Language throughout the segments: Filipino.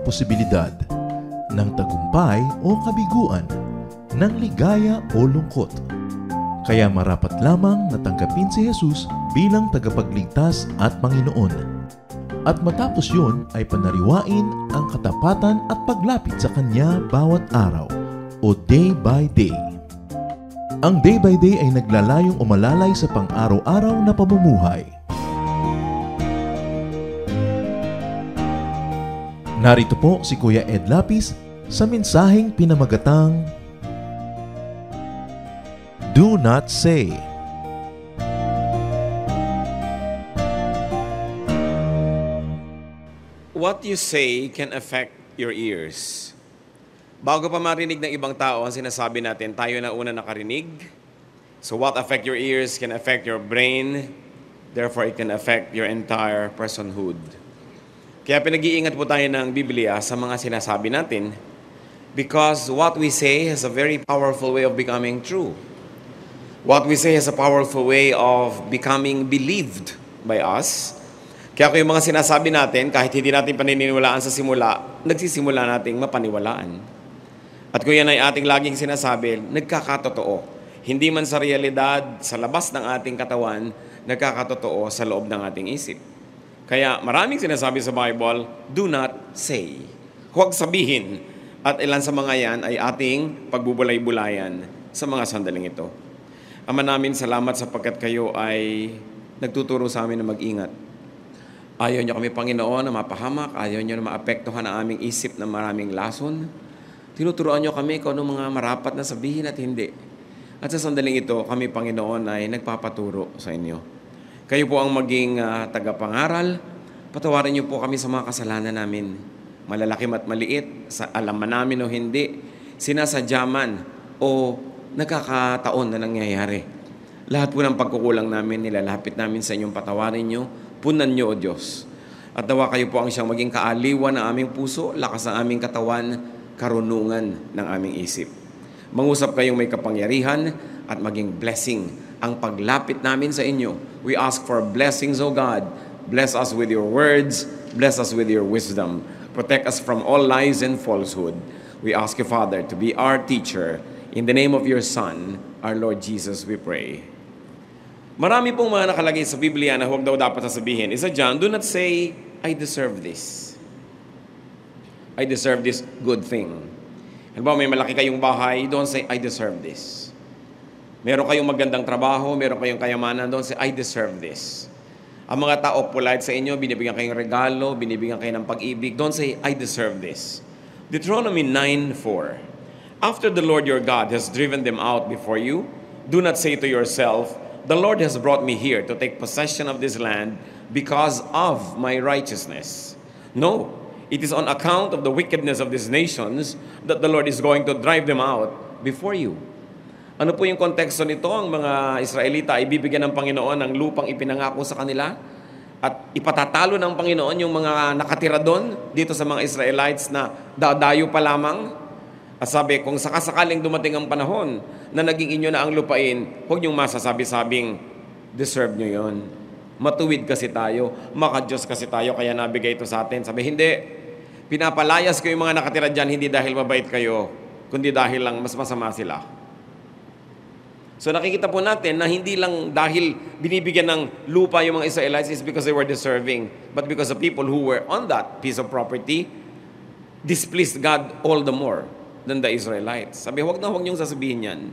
posibilidad ng tagumpay o kabiguan, ng ligaya o lungkot. Kaya marapat lamang na tanggapin si Jesus bilang tagapagligtas at Panginoon. At matapos yun ay panariwain ang katapatan at paglapit sa Kanya bawat araw o day by day. Ang day by day ay naglalayong umalalay sa pang-araw-araw na pamumuhay. Narito po si Kuya Ed Lapis sa mensaheng pinamagatang Do Not Say. What you say can affect your ears. Bago pa marinig ng ibang tao ang sinasabi natin, tayo na una nakarinig. So what affect your ears can affect your brain. Therefore, it can affect your entire personhood. Kaya pinag-iingat po tayo ng Biblia sa mga sinasabi natin because what we say has a very powerful way of becoming true. What we say has a powerful way of becoming believed by us. Kaya kung yung mga sinasabi natin, kahit hindi natin paniniwalaan sa simula, nagsisimula nating mapaniwalaan. At kung yan ay ating laging sinasabi, nagkakatotoo. Hindi man sa realidad, sa labas ng ating katawan, nagkakatotoo sa loob ng ating isip. Kaya maraming sinasabi sa Bible, do not say. Huwag sabihin. At ilan sa mga yan ay ating pagbubulay-bulayan sa mga sandaling ito. Ama namin, salamat sapagkat kayo ay nagtuturo sa amin na mag-ingat. Ayaw niyo kami, Panginoon, na mapahamak. Ayaw niyo na maapektuhan ang aming isip na maraming lason. Tinuturoan niyo kami kung anong mga marapat na sabihin at hindi. At sa sandaling ito, kami, Panginoon, ay nagpapaturo sa inyo. Kayo po ang maging tagapangaral. Patawarin niyo po kami sa mga kasalanan namin. Malalakim at maliit, alam man namin o hindi, sinasadya man o nakakataon na nangyayari. Lahat po ng pagkukulang namin, nilalapit namin sa inyong patawarin niyo, punan niyo, O Diyos. At nawa kayo po ang siyang maging kaaliwan ng aming puso, lakas ng aming katawan, karunungan ng aming isip. Mangusap kayong may kapangyarihan at maging blessing ang paglapit namin sa inyo. We ask for blessings, O God. Bless us with your words. Bless us with your wisdom. Protect us from all lies and falsehood. We ask you, Father, to be our teacher. In the name of your Son, our Lord Jesus, we pray. Marami pong mga nakalagay sa Biblia na huwag daw dapat sasabihin. Isa dyan, do not say, I deserve this. I deserve this good thing. Halimbawa, may malaki kayong bahay, don't say, I deserve this. Meron kayong magandang trabaho, meron kayong kayamanan, don't say, I deserve this. Ang mga tao polite sa inyo, binibigyan kayong regalo, binibigyan kayo ng pag-ibig, don't say, I deserve this. Deuteronomy 9:4. After the Lord your God has driven them out before you, do not say to yourself, the Lord has brought me here to take possession of this land because of my righteousness. No, it is on account of the wickedness of these nations that the Lord is going to drive them out before you. Ano po yung konteksto nito? Ang mga Israelita ay bibigyan ng Panginoon ng lupang ipinangako sa kanila at ipatatalo ng Panginoon yung mga nakatira doon dito sa mga Israelites na dadayo pa lamang. At sabi, kung sakasakaling dumating ang panahon na naging inyo na ang lupain, huwag niyong masasabi-sabing, deserve niyo yon. Matuwid kasi tayo, maka-Diyos kasi tayo, kaya nabigay ito sa atin. Sabi, hindi. Pinapalayas ko yung mga nakatira dyan, hindi dahil mabait kayo, kundi dahil lang mas masama sila. So nakikita po natin na hindi lang dahil binibigyan ng lupa yung mga Israelites is because they were deserving, but because the people who were on that piece of property displeased God all the more than the Israelites. Sabi, huwag niyong sasabihin yan.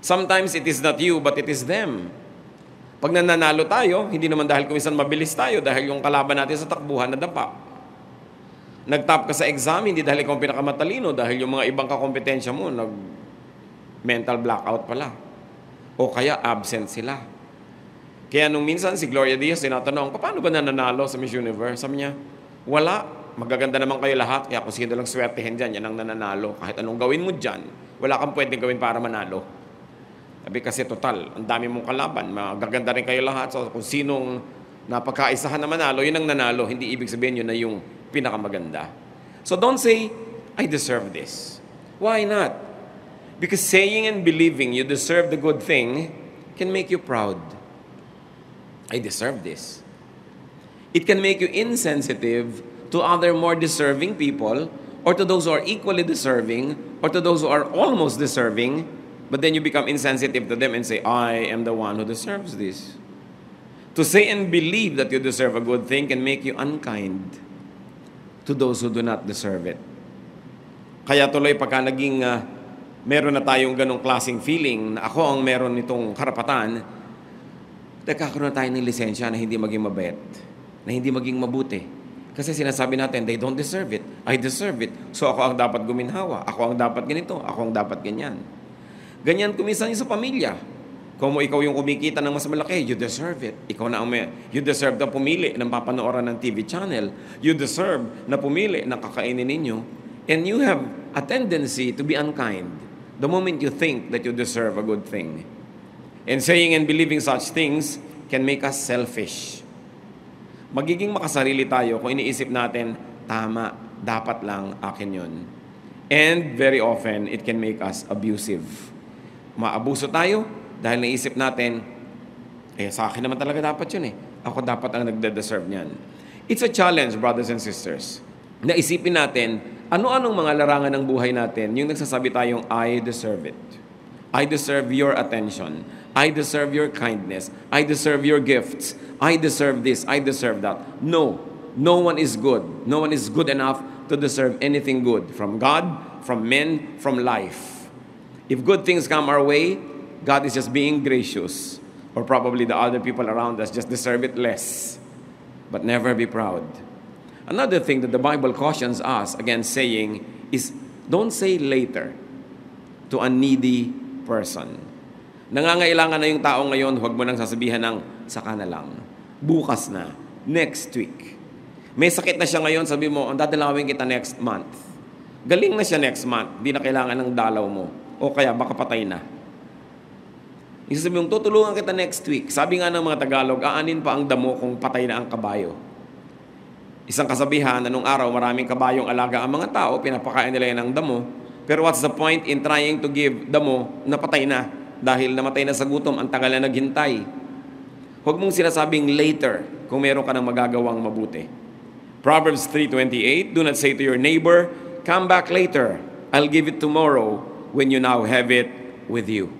Sometimes it is not you, but it is them. Pag nananalo tayo, hindi naman dahil kung minsan mabilis tayo, dahil yung kalaban natin sa takbuhan na dapa. Nag-top ka sa exam, hindi dahil ikaw pinakamatalino, dahil yung mga ibang kakompetensya mo, nag-mental blackout pala. O kaya absent sila. Kaya nung minsan si Gloria Diaz tinatanong, paano ba nananalo sa Miss Universe? Sabi niya, wala. Magaganda naman kayo lahat. Kaya kung sino lang swertehin dyan, yan ang nananalo. Kahit anong gawin mo dyan, wala kang pwedeng gawin para manalo. Sabi kasi total, ang dami mong kalaban. Magaganda rin kayo lahat. So kung sinong napagkaisahan na manalo, yun ang nanalo. Hindi ibig sabihin yun na yung pinakamaganda. So don't say, I deserve this. Why not? Because saying and believing you deserve the good thing can make you proud. I deserve this. It can make you insensitive to other more deserving people, or to those who are equally deserving, or to those who are almost deserving, but then you become insensitive to them and say, I am the one who deserves this. To say and believe that you deserve a good thing can make you unkind to those who do not deserve it. Kaya tuloy pagka naging meron na tayong ganong klaseng feeling na ako ang meron nitong karapatan, nagkakaroon na tayo ng lisensya na hindi maging mabait, na hindi maging mabuti. Kasi sinasabi natin, they don't deserve it. I deserve it. So ako ang dapat guminhawa. Ako ang dapat ganito. Ako ang dapat ganyan. Ganyan kuminsan sa pamilya. Kung ikaw yung kumikita ng mas malaki, you deserve it. Ikaw na ang you deserve na pumili ng papanooran ng TV channel. You deserve na pumili ng kakainin ninyo. And you have a tendency to be unkind the moment you think that you deserve a good thing. And saying and believing such things can make us selfish. Magiging makasarili tayo kung iniisip natin, tama, dapat lang akin yun. And very often, it can make us abusive. Maabuso tayo dahil naisip natin, sa akin naman talaga dapat yun eh. Ako dapat ang nagde-deserve niyan. It's a challenge, brothers and sisters. Naisipin natin, ano-anong mga larangan ng buhay natin, yung nagsasabi tayong, I deserve it. I deserve your attention. I deserve your kindness. I deserve your gifts. I deserve this. I deserve that. No. No one is good. No one is good enough to deserve anything good from God, from men, from life. If good things come our way, God is just being gracious. Or probably the other people around us just deserve it less. But never be proud. Another thing that the Bible cautions us against saying is, don't say later to a needy person. Nangangailangan na yung tao ngayon, huwag mo nang sasabihan ng saka na lang. Bukas na. Next week. May sakit na siya ngayon, sabi mo, dadalawin kita next month. Galing na siya next month. Di na kailangan ng dalaw mo. O kaya baka patay na. Isasabi mong, tutulungan kita next week. Sabi nga ng mga Tagalog, aanin pa ang damo kung patay na ang kabayo. Isang kasabihan na nung araw, maraming kabayong alaga ang mga tao, pinapakain nila yan ng damo. Pero what's the point in trying to give damo na patay na? Dahil namatay na sa gutom, ang tagal na naghintay. Huwag mong sinasabing later kung meron ka ng magagawang mabuti. Proverbs 3:28, do not say to your neighbor, come back later, I'll give it tomorrow when you now have it with you.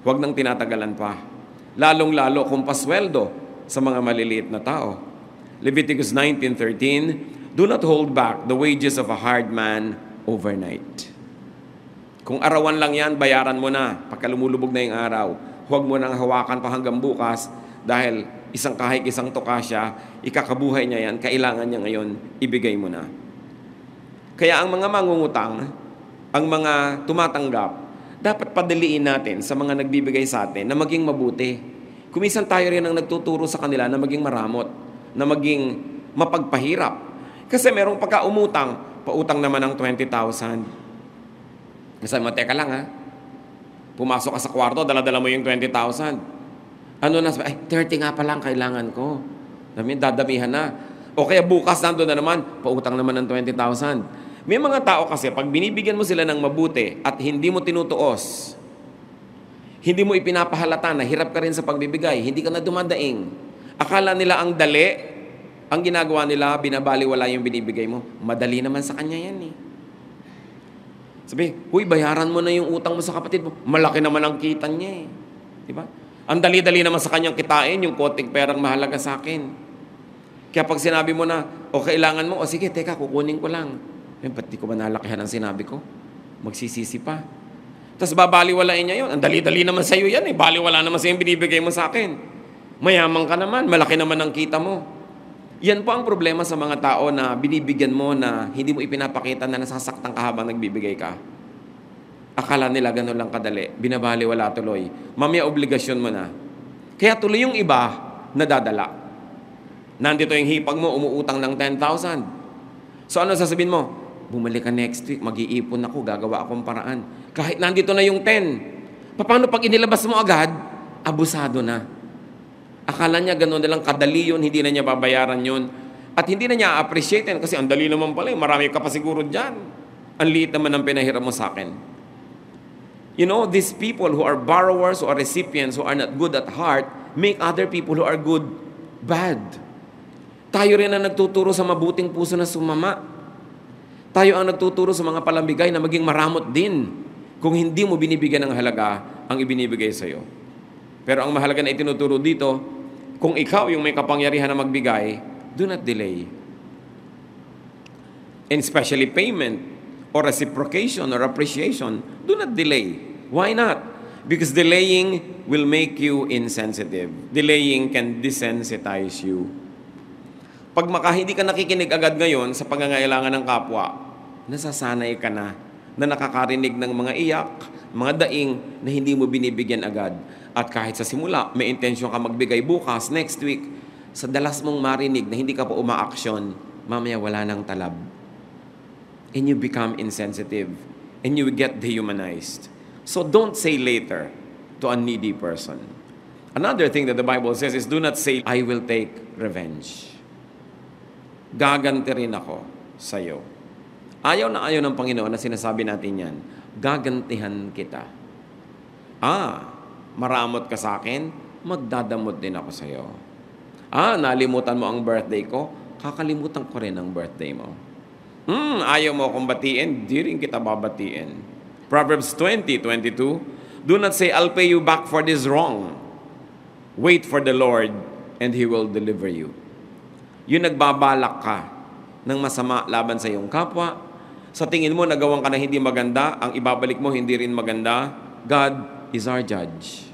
Huwag nang tinatagalan pa. Lalong-lalo kung pasweldo sa mga maliliit na tao. Leviticus 19:13, do not hold back the wages of a hard man overnight. Kung arawan lang yan, bayaran mo na pagka lumulubog na yung araw. Huwag mo nang hawakan pa hanggang bukas dahil isang kahig, isang tuka siya, ikakabuhay niya yan, kailangan niya ngayon, ibigay mo na. Kaya ang mga mangungutang, ang mga tumatanggap, dapat padaliin natin sa mga nagbibigay sa atin na maging mabuti. Kuminsan tayo rin ang nagtuturo sa kanila na maging maramot, na maging mapagpahirap. Kasi merong pagka-umutang, pautang naman ng 20,000. Sabi mo, teka lang ha. Pumasok ka sa kwarto, dala-dala mo yung 20,000. Ano na, 30 nga pa lang kailangan ko. Dadamihan na. O kaya bukas nandun na naman, pautang naman ng 20,000. May mga tao kasi, pag binibigyan mo sila ng mabuti at hindi mo tinutuos, hindi mo ipinapahalata na hirap ka rin sa pagbibigay, hindi ka na dumadaing. Akala nila ang dali, ang ginagawa nila, binabaliwala yung binibigay mo. Madali naman sa kanya yan eh. Sabi, huy, bayaran mo na yung utang mo sa kapatid mo. Malaki naman ang kita niya eh. Diba? Ang dali-dali naman sa kanyang kitain, yung konting perang mahalaga sa akin. Kaya pag sinabi mo na, o kailangan mo, o sige, teka, kukunin ko lang. Ba't di ko ba nalakihan ang sinabi ko? Magsisisi pa. Tapos babaliwalain niya yun. Ang dali-dali naman sa'yo yan eh. Baliwala naman sa'yo yung binibigay mo sa akin. Mayaman ka naman, malaki naman ang kita mo. Yan po ang problema sa mga tao na binibigyan mo na hindi mo ipinapakita na nasasaktan ka habang nagbibigay ka. Akala nila gano'n lang kadali. Binabaliwala tuloy. Mamaya obligasyon mo na. Kaya tuloy yung iba nadadala. Nandito yung hipag mo, umuutang ng 10,000. So ano sasabihin mo? Bumalik ka next week, mag-iipon ako, gagawa akong paraan. Kahit nandito na yung 10. Paano pag inilabas mo agad? Abusado na. Akala niya gano'n na lang kadali yun, hindi na niya babayaran yun. At hindi na niya appreciate yan kasi ang dali naman pala, marami ka pa siguro dyan. Ang liit naman ang pinahiram mo sa akin. You know, these people who are borrowers, who are recipients, who are not good at heart, make other people who are good, bad. Tayo rin ang nagtuturo sa mabuting puso na sumama. Tayo ang nagtuturo sa mga palambigay na maging maramot din kung hindi mo binibigyan ng halaga ang ibinibigay sa iyo. Pero ang mahalaga na itinuturo dito, kung ikaw yung may kapangyarihan na magbigay, do not delay. And especially payment or reciprocation or appreciation, do not delay. Why not? Because delaying will make you insensitive. Delaying can desensitize you. Pag hindi ka nakikinig agad ngayon sa pangangailangan ng kapwa, nasasanay ka na nakakarinig ng mga iyak, mga daing na hindi mo binibigyan agad. At kahit sa simula, may intensyon ka magbigay bukas, next week, sa dalas mong marinig na hindi ka pa umaaksyon, mamaya wala nang talab. And you become insensitive. And you get dehumanized. So don't say later to a needy person. Another thing that the Bible says is, do not say, I will take revenge. Gaganti rin ako sa iyo. Ayaw na ayaw ng Panginoon na sinasabi natin yan, gagantihan kita. Maramot ka sa akin, magdadamot din ako sa iyo. Nalimutan mo ang birthday ko, kakalimutan ko rin ang birthday mo. Ayaw mo akong batiin, di rin kita babatiin. Proverbs 20:22, do not say, I'll pay you back for this wrong. Wait for the Lord, and He will deliver you. Yung nagbabalak ka ng masama laban sa iyong kapwa, sa tingin mo nagawang ka na hindi maganda, ang ibabalik mo hindi rin maganda, God is our judge.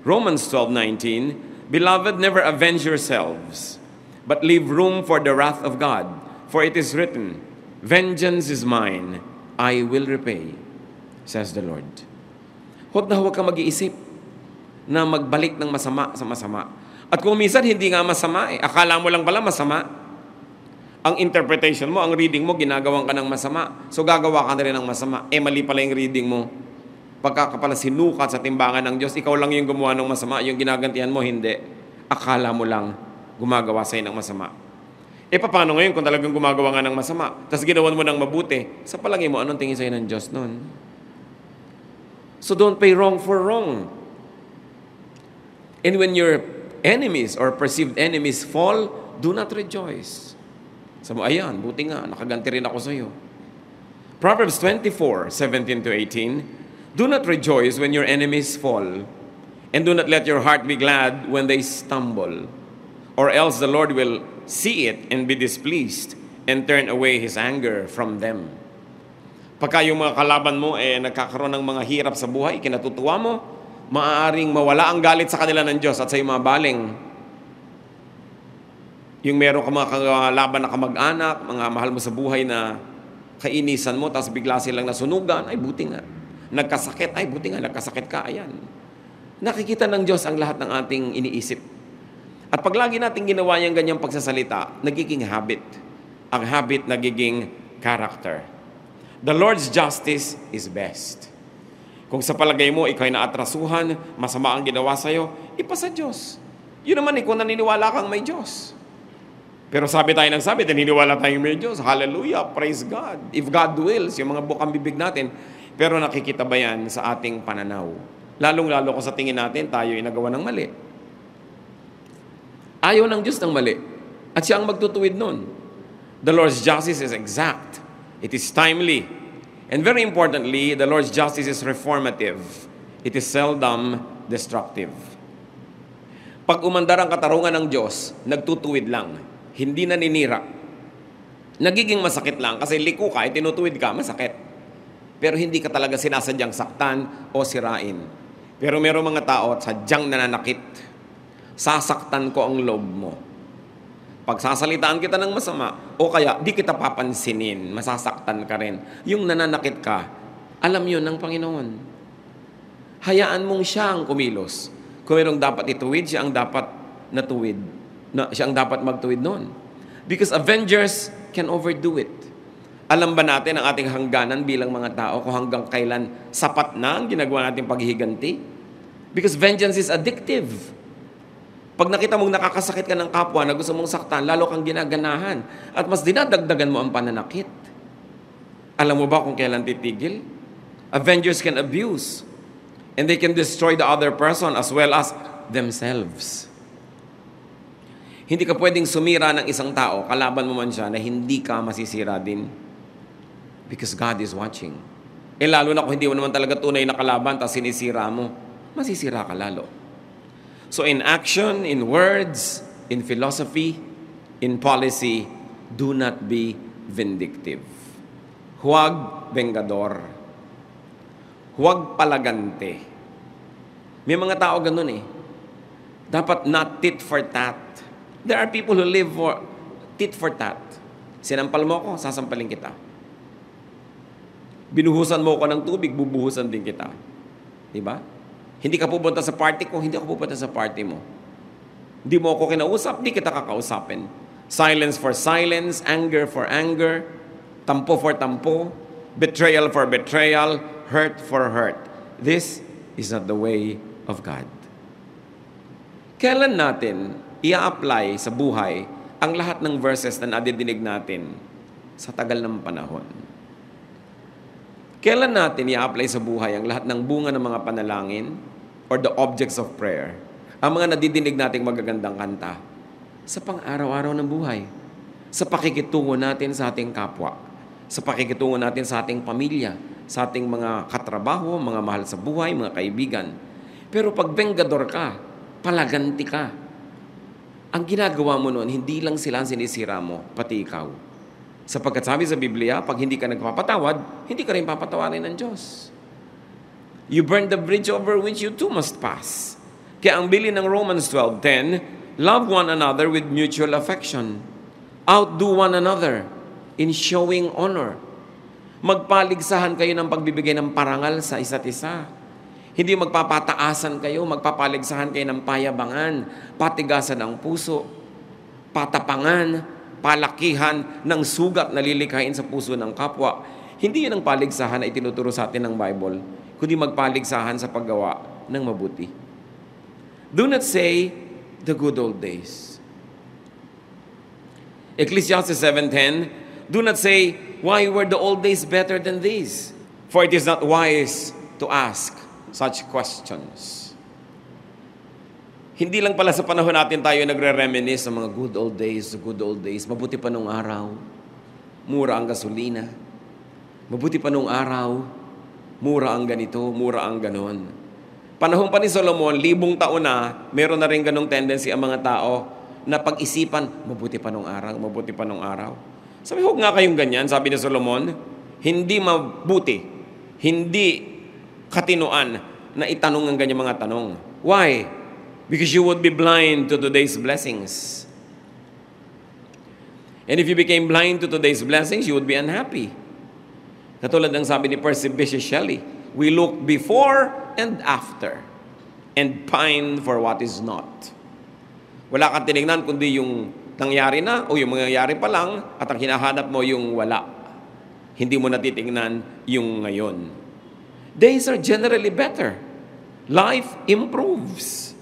Romans 12:19, Beloved, never avenge yourselves, but leave room for the wrath of God. For it is written, Vengeance is mine, I will repay, says the Lord. Huwag ka mag-iisip na magbalik ng masama sa masama. At kung minsan hindi nga masama, akala mo lang pala masama. Ang interpretation mo, ang reading mo, ginagawan ka ng masama. So gagawa ka na rin ng masama. Mali pala yung reading mo. Pagka ka pala sinukat sa timbangan ng Diyos, ikaw lang yung gumawa ng masama, yung ginagantihan mo, hindi. Akala mo lang gumagawa sa'yo ng masama. Paano ngayon kung talagang gumagawa nga ng masama, tapos ginawan mo ng mabuti, sa palagay mo, anong tingin sa'yo ng Diyos nun? So don't pay wrong for wrong. And when your enemies or perceived enemies fall, do not rejoice. Sabi mo, ayan, buti nga, nakaganti rin ako sa iyo. Proverbs 24:17-18, do not rejoice when your enemies fall, and do not let your heart be glad when they stumble, or else the Lord will see it and be displeased and turn away His anger from them. Pagka yung mga kalaban mo nagkakaroon ng mga hirap sa buhay, kinatutuwa mo, maaaring mawala ang galit sa kanila ng Diyos at sa mga baling. Yung meron ka mga kalaban na kamag-anak, mga mahal mo sa buhay na kainisan mo, tapos bigla silang nasunugan, ay buti nga. Nagkasakit, ay buti nga, nagkasakit ka, ayan. Nakikita ng Diyos ang lahat ng ating iniisip. At pag lagi natin ginawa yung ganyang pagsasalita, nagiging habit. Ang habit nagiging character. The Lord's justice is best. Kung sa palagay mo, ikaw ay naatrasuhan, masama ang ginawa sa'yo, ipasa Diyos. Yun naman kung naniniwala kang may Diyos. Pero sabi tayo ng sabi, naniniwala tayong may Diyos. Hallelujah, praise God. If God wills, yung mga bukang bibig natin, pero nakikita ba yan sa ating pananaw? Lalong-lalo kung sa tingin natin, tayo ay nagawa ng mali. Ayaw ng Diyos ng mali. At siya ang magtutuwid nun. The Lord's justice is exact. It is timely. And very importantly, the Lord's justice is reformative. It is seldom destructive. Pag umandar ang katarungan ng Diyos, nagtutuwid lang. Hindi naninira. Nagiging masakit lang kasi liko ka, tinutuwid ka, masakit. Pero hindi ka talaga sinasadyang saktan o sirain. Pero merong mga tao at sadyang nananakit. Sasaktan ko ang loob mo. Pagsasalitaan kita ng masama, o kaya di kita papansinin, masasaktan ka rin. Yung nananakit ka, alam yun ng Panginoon. Hayaan mong siya ang kumilos. Kung mayroong dapat ituwid, siya ang dapat natuwid. Siya ang dapat magtuwid noon. Because avengers can overdo it. Alam ba natin ang ating hangganan bilang mga tao kung hanggang kailan sapat na ang ginagawa nating paghihiganti? Because vengeance is addictive. Pag nakita mong nakakasakit ka ng kapwa na gusto mong saktan, lalo kang ginaganahan at mas dinadagdagan mo ang pananakit. Alam mo ba kung kailan titigil? Avengers can abuse and they can destroy the other person as well as themselves. Hindi ka pwedeng sumira ng isang tao, kalaban mo man siya, na hindi ka masisira din. Because God is watching. Lalo na kung hindi mo naman talaga tunay na kalaban, tapos sinisira mo, masisira ka lalo. So in action, in words, in philosophy, in policy, do not be vindictive. Huwag vengador. Huwag palagante. May mga tao ganun eh. Dapat not tit for tat. There are people who live for tit for tat. Sinampal mo ko, sasampalin kita. Binuhusan mo ko ng tubig, bubuhusan din kita. Diba? Hindi ka pupunta sa party ko, hindi ako pupunta sa party mo. Hindi mo ako kinausap, di kita kakausapin. Silence for silence, anger for anger, tampo for tampo, betrayal for betrayal, hurt for hurt. This is not the way of God. Kailan natin i-apply sa buhay ang lahat ng verses na nadidinig natin sa tagal ng panahon? Kailan natin i-apply sa buhay ang lahat ng bunga ng mga panalangin or the objects of prayer? Ang mga nadidinig nating magagandang kanta sa pang-araw-araw ng buhay, sa pakikitungo natin sa ating kapwa, sa pakikitungo natin sa ating pamilya, sa ating mga katrabaho, mga mahal sa buhay, mga kaibigan. Pero pag vengador ka, palaganti ka, ang ginagawa mo noon, hindi lang sila ang sinisira mo, pati ikaw. Sapagkat sabi sa Biblia, pag hindi ka nagpapatawad, hindi ka rin papatawarin ng Diyos. You burn the bridge over which you too must pass. Kaya ang bilin ng Romans 12:10, love one another with mutual affection. Outdo one another in showing honor. Magpaligsahan kayo ng pagbibigay ng parangal sa isa't isa. Hindi magpapataasan kayo, magpapaligsahan kayo ng payabangan, patigasan ng puso, patapangan, palakihan ng sugat na lilikhain sa puso ng kapwa. Hindi yun ang paligsahan na itinuturo sa atin ng Bible, kundi magpaligsahan sa paggawa ng mabuti. Do not say the good old days. Ecclesiastes 7:10, do not say, why were the old days better than these? For it is not wise to ask such questions. Hindi lang pala sa panahon natin tayo nagre-reminisce sa mga good old days, the good old days. Mabuti pa nung araw, mura ang gasolina. Mabuti pa nung araw, mura ang ganito, mura ang ganon. Panahon pa ni Solomon, 1,000 taon na, meron na rin ganong tendency ang mga tao na pag-isipan, mabuti pa nung araw, mabuti pa nung araw. Sabi, huwag nga kayong ganyan, sabi ni Solomon, hindi mabuti, hindi katinuan na itanong ang ganyang mga tanong. Why? Because you would be blind to today's blessings. And if you became blind to today's blessings, you would be unhappy. Katulad ng sabi ni Percy Bysshe Shelley, we look before and after and pine for what is not. Wala kang tinignan kundi yung nangyari na o yung mangyayari pa lang at ang hinahanap mo yung wala. Hindi mo natitingnan yung ngayon. Days are generally better. Life improves.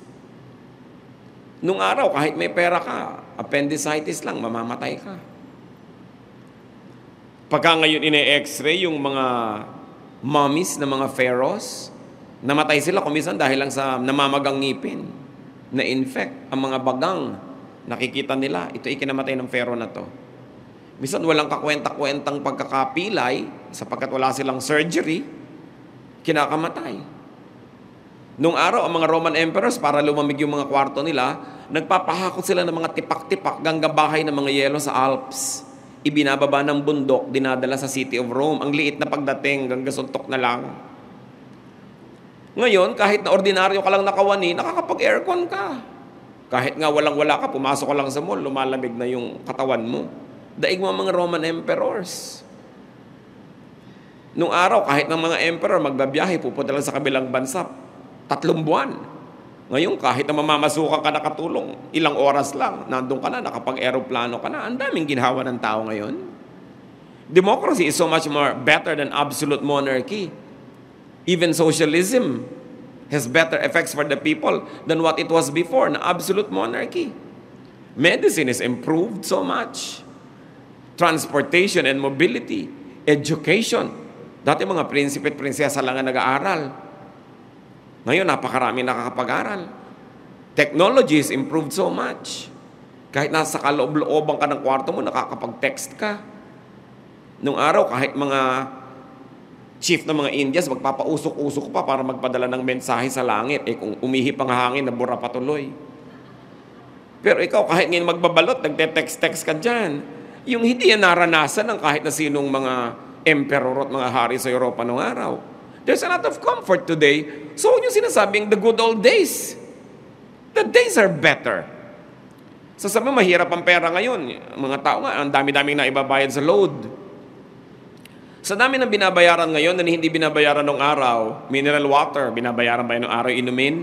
Nung araw, kahit may pera ka, appendicitis lang, mamamatay ka. Pagka ngayon ine-x-ray yung mga mummies na mga pharaohs, namatay sila kumisan dahil lang sa namamagang ngipin, na-infect ang mga bagang. Nakikita nila, ito ikinamatay ng pharaoh na to. Minsan walang kakwenta-kwentang pagkakapilay sapagkat wala silang surgery, kinakamatay. Nung araw, ang mga Roman emperors, para lumamig yung mga kwarto nila, nagpapahakot sila ng mga tipak-tipak ganggang bahay ng mga yelo sa Alps. Ibinababa ng bundok, dinadala sa city of Rome. Ang liit na pagdating, ganggang suntok na lang. Ngayon, kahit na ordinaryo ka lang nakawani, nakakapag-aircon ka. Kahit nga walang-wala ka, pumasok ka lang sa mall, lumalamig na yung katawan mo. Daig mo mga Roman emperors. Nung araw, kahit ng mga emperor magbabiyahe, pupunta lang sa kabilang bansa, 3 buwan. Ngayon, kahit na mamamasukan ka nakatulong, ilang oras lang, nandun ka na, nakapag-aeroplano ka na. Ang daming ginhawa ng tao ngayon. Democracy is so much more better than absolute monarchy. Even socialism has better effects for the people than what it was before, na absolute monarchy. Medicine is improved so much. Transportation and mobility, education. Dati mga prinsipe at prinsesa lang ang nag-aaral. Ngayon, napakarami nakakapag-aral. Technology is improved so much. Kahit nasa kaloob-looban ka ng kwarto mo, nakakapag-text ka. Nung araw, kahit mga chief ng mga Indians, magpapausok-usok pa para magpadala ng mensahe sa langit. Kung umihip ang hangin, nabura patuloy. Pero ikaw, kahit ngayon magbabalot, nagte-text-text ka dyan. Yung hindi yan naranasan ng kahit na sinong mga emperor at mga hari sa Europa noong araw. There's a lot of comfort today. So, yung sinasabing the good old days. The days are better. Sasabi, mahirap ang pera ngayon. Mga tao nga, ang dami-daming na ibabayad sa load. Sa dami ng binabayaran ngayon na hindi binabayaran nung araw, mineral water, binabayaran ba yun nung araw inumin?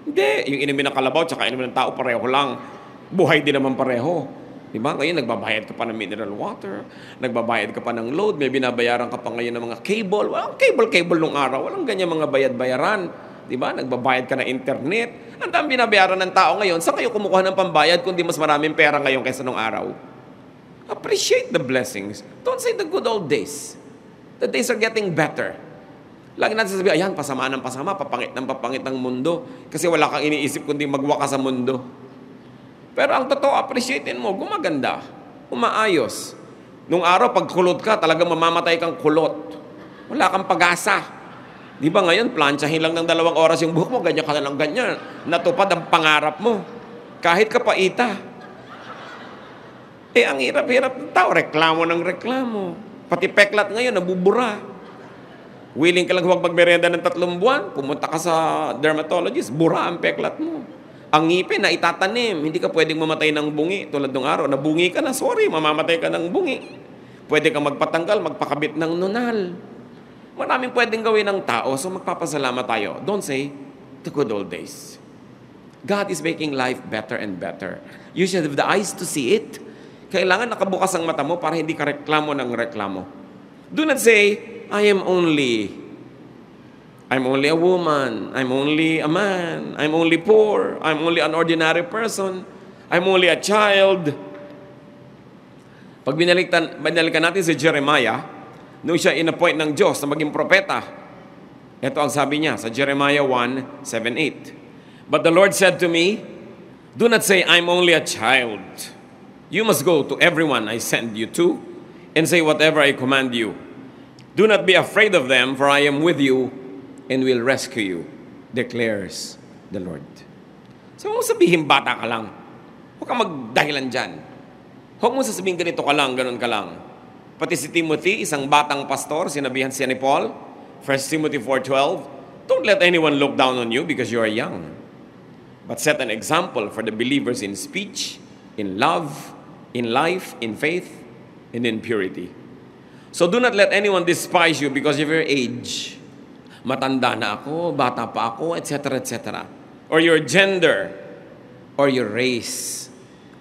Hindi. Yung inumin ng kalabaw tsaka inumin ng tao, pareho lang. Buhay din naman pareho. Diba? Ngayon, nagbabayad ka pa ng mineral water, nagbabayad ka pa ng load, may binabayaran ka pa ngayon ng mga cable. Walang cable nung araw. Walang ganyan mga bayad-bayaran. Diba? Nagbabayad ka ng internet. Ang dami binabayaran ng tao ngayon. Saan kayo kumukuha ng pambayad kundi mas maraming pera ngayon kaysa nung araw? Appreciate the blessings. Don't say the good old days. The days are getting better. Lagi natin sasabihin, ayan, pasama ng pasama, papangit ng mundo. Kasi wala kang iniisip kundi magwakas sa mundo. Pero ang totoo, appreciatein mo, gumaganda, umaayos. Nung araw, pag kulot ka, talagang mamamatay kang kulot. Wala kang pag-asa. Di ba ngayon, planchahin lang ng 2 oras yung buhok mo, ganyan ka na lang ganyan. Natupad ang pangarap mo. Kahit kapaita. Ang hirap-hirap ng tao, reklamo ng reklamo. Pati peklat ngayon, nabubura. Willing ka lang huwag magmerenda ng 3 buwan, pumunta ka sa dermatologist, bura ang peklat mo. Ang ngipin na itatanim, hindi ka pwedeng mamatay ng bungi. Tulad ng araw, nabungi ka na, sorry, mamamatay ka ng bungi. Pwede kang magpatanggal, magpakabit ng nunal. Maraming pwedeng gawin ng tao, so magpapasalamat tayo. Don't say, the good old days. God is making life better and better. You should have the eyes to see it. Kailangan nakabukas ang mata mo para hindi ka reklamo ng reklamo. Do not say, I'm only a woman. I'm only a man. I'm only poor. I'm only an ordinary person. I'm only a child. Pag binalikan natin si Jeremiah, nung siya in-appoint ng Diyos na maging propeta, ito ang sabi niya sa Jeremiah 1:7-8. But the Lord said to me, do not say, I'm only a child. You must go to everyone I send you to and say whatever I command you. Do not be afraid of them, for I am with you and will rescue you, declares the Lord. So, huwag mo sabihin bata ka lang. Huwag kang magdahilan dyan. Huwag mo sasabihin ganito ka lang, ganun ka lang. Pati si Timothy, isang batang pastor, sinabihan siya ni Paul, 1 Timothy 4:12, don't let anyone look down on you because you are young, but set an example for the believers in speech, in love, in life, in faith, and in purity. So do not let anyone despise you because of your age. Matanda na ako, bata pa ako, etc., etc. Or your gender, or your race,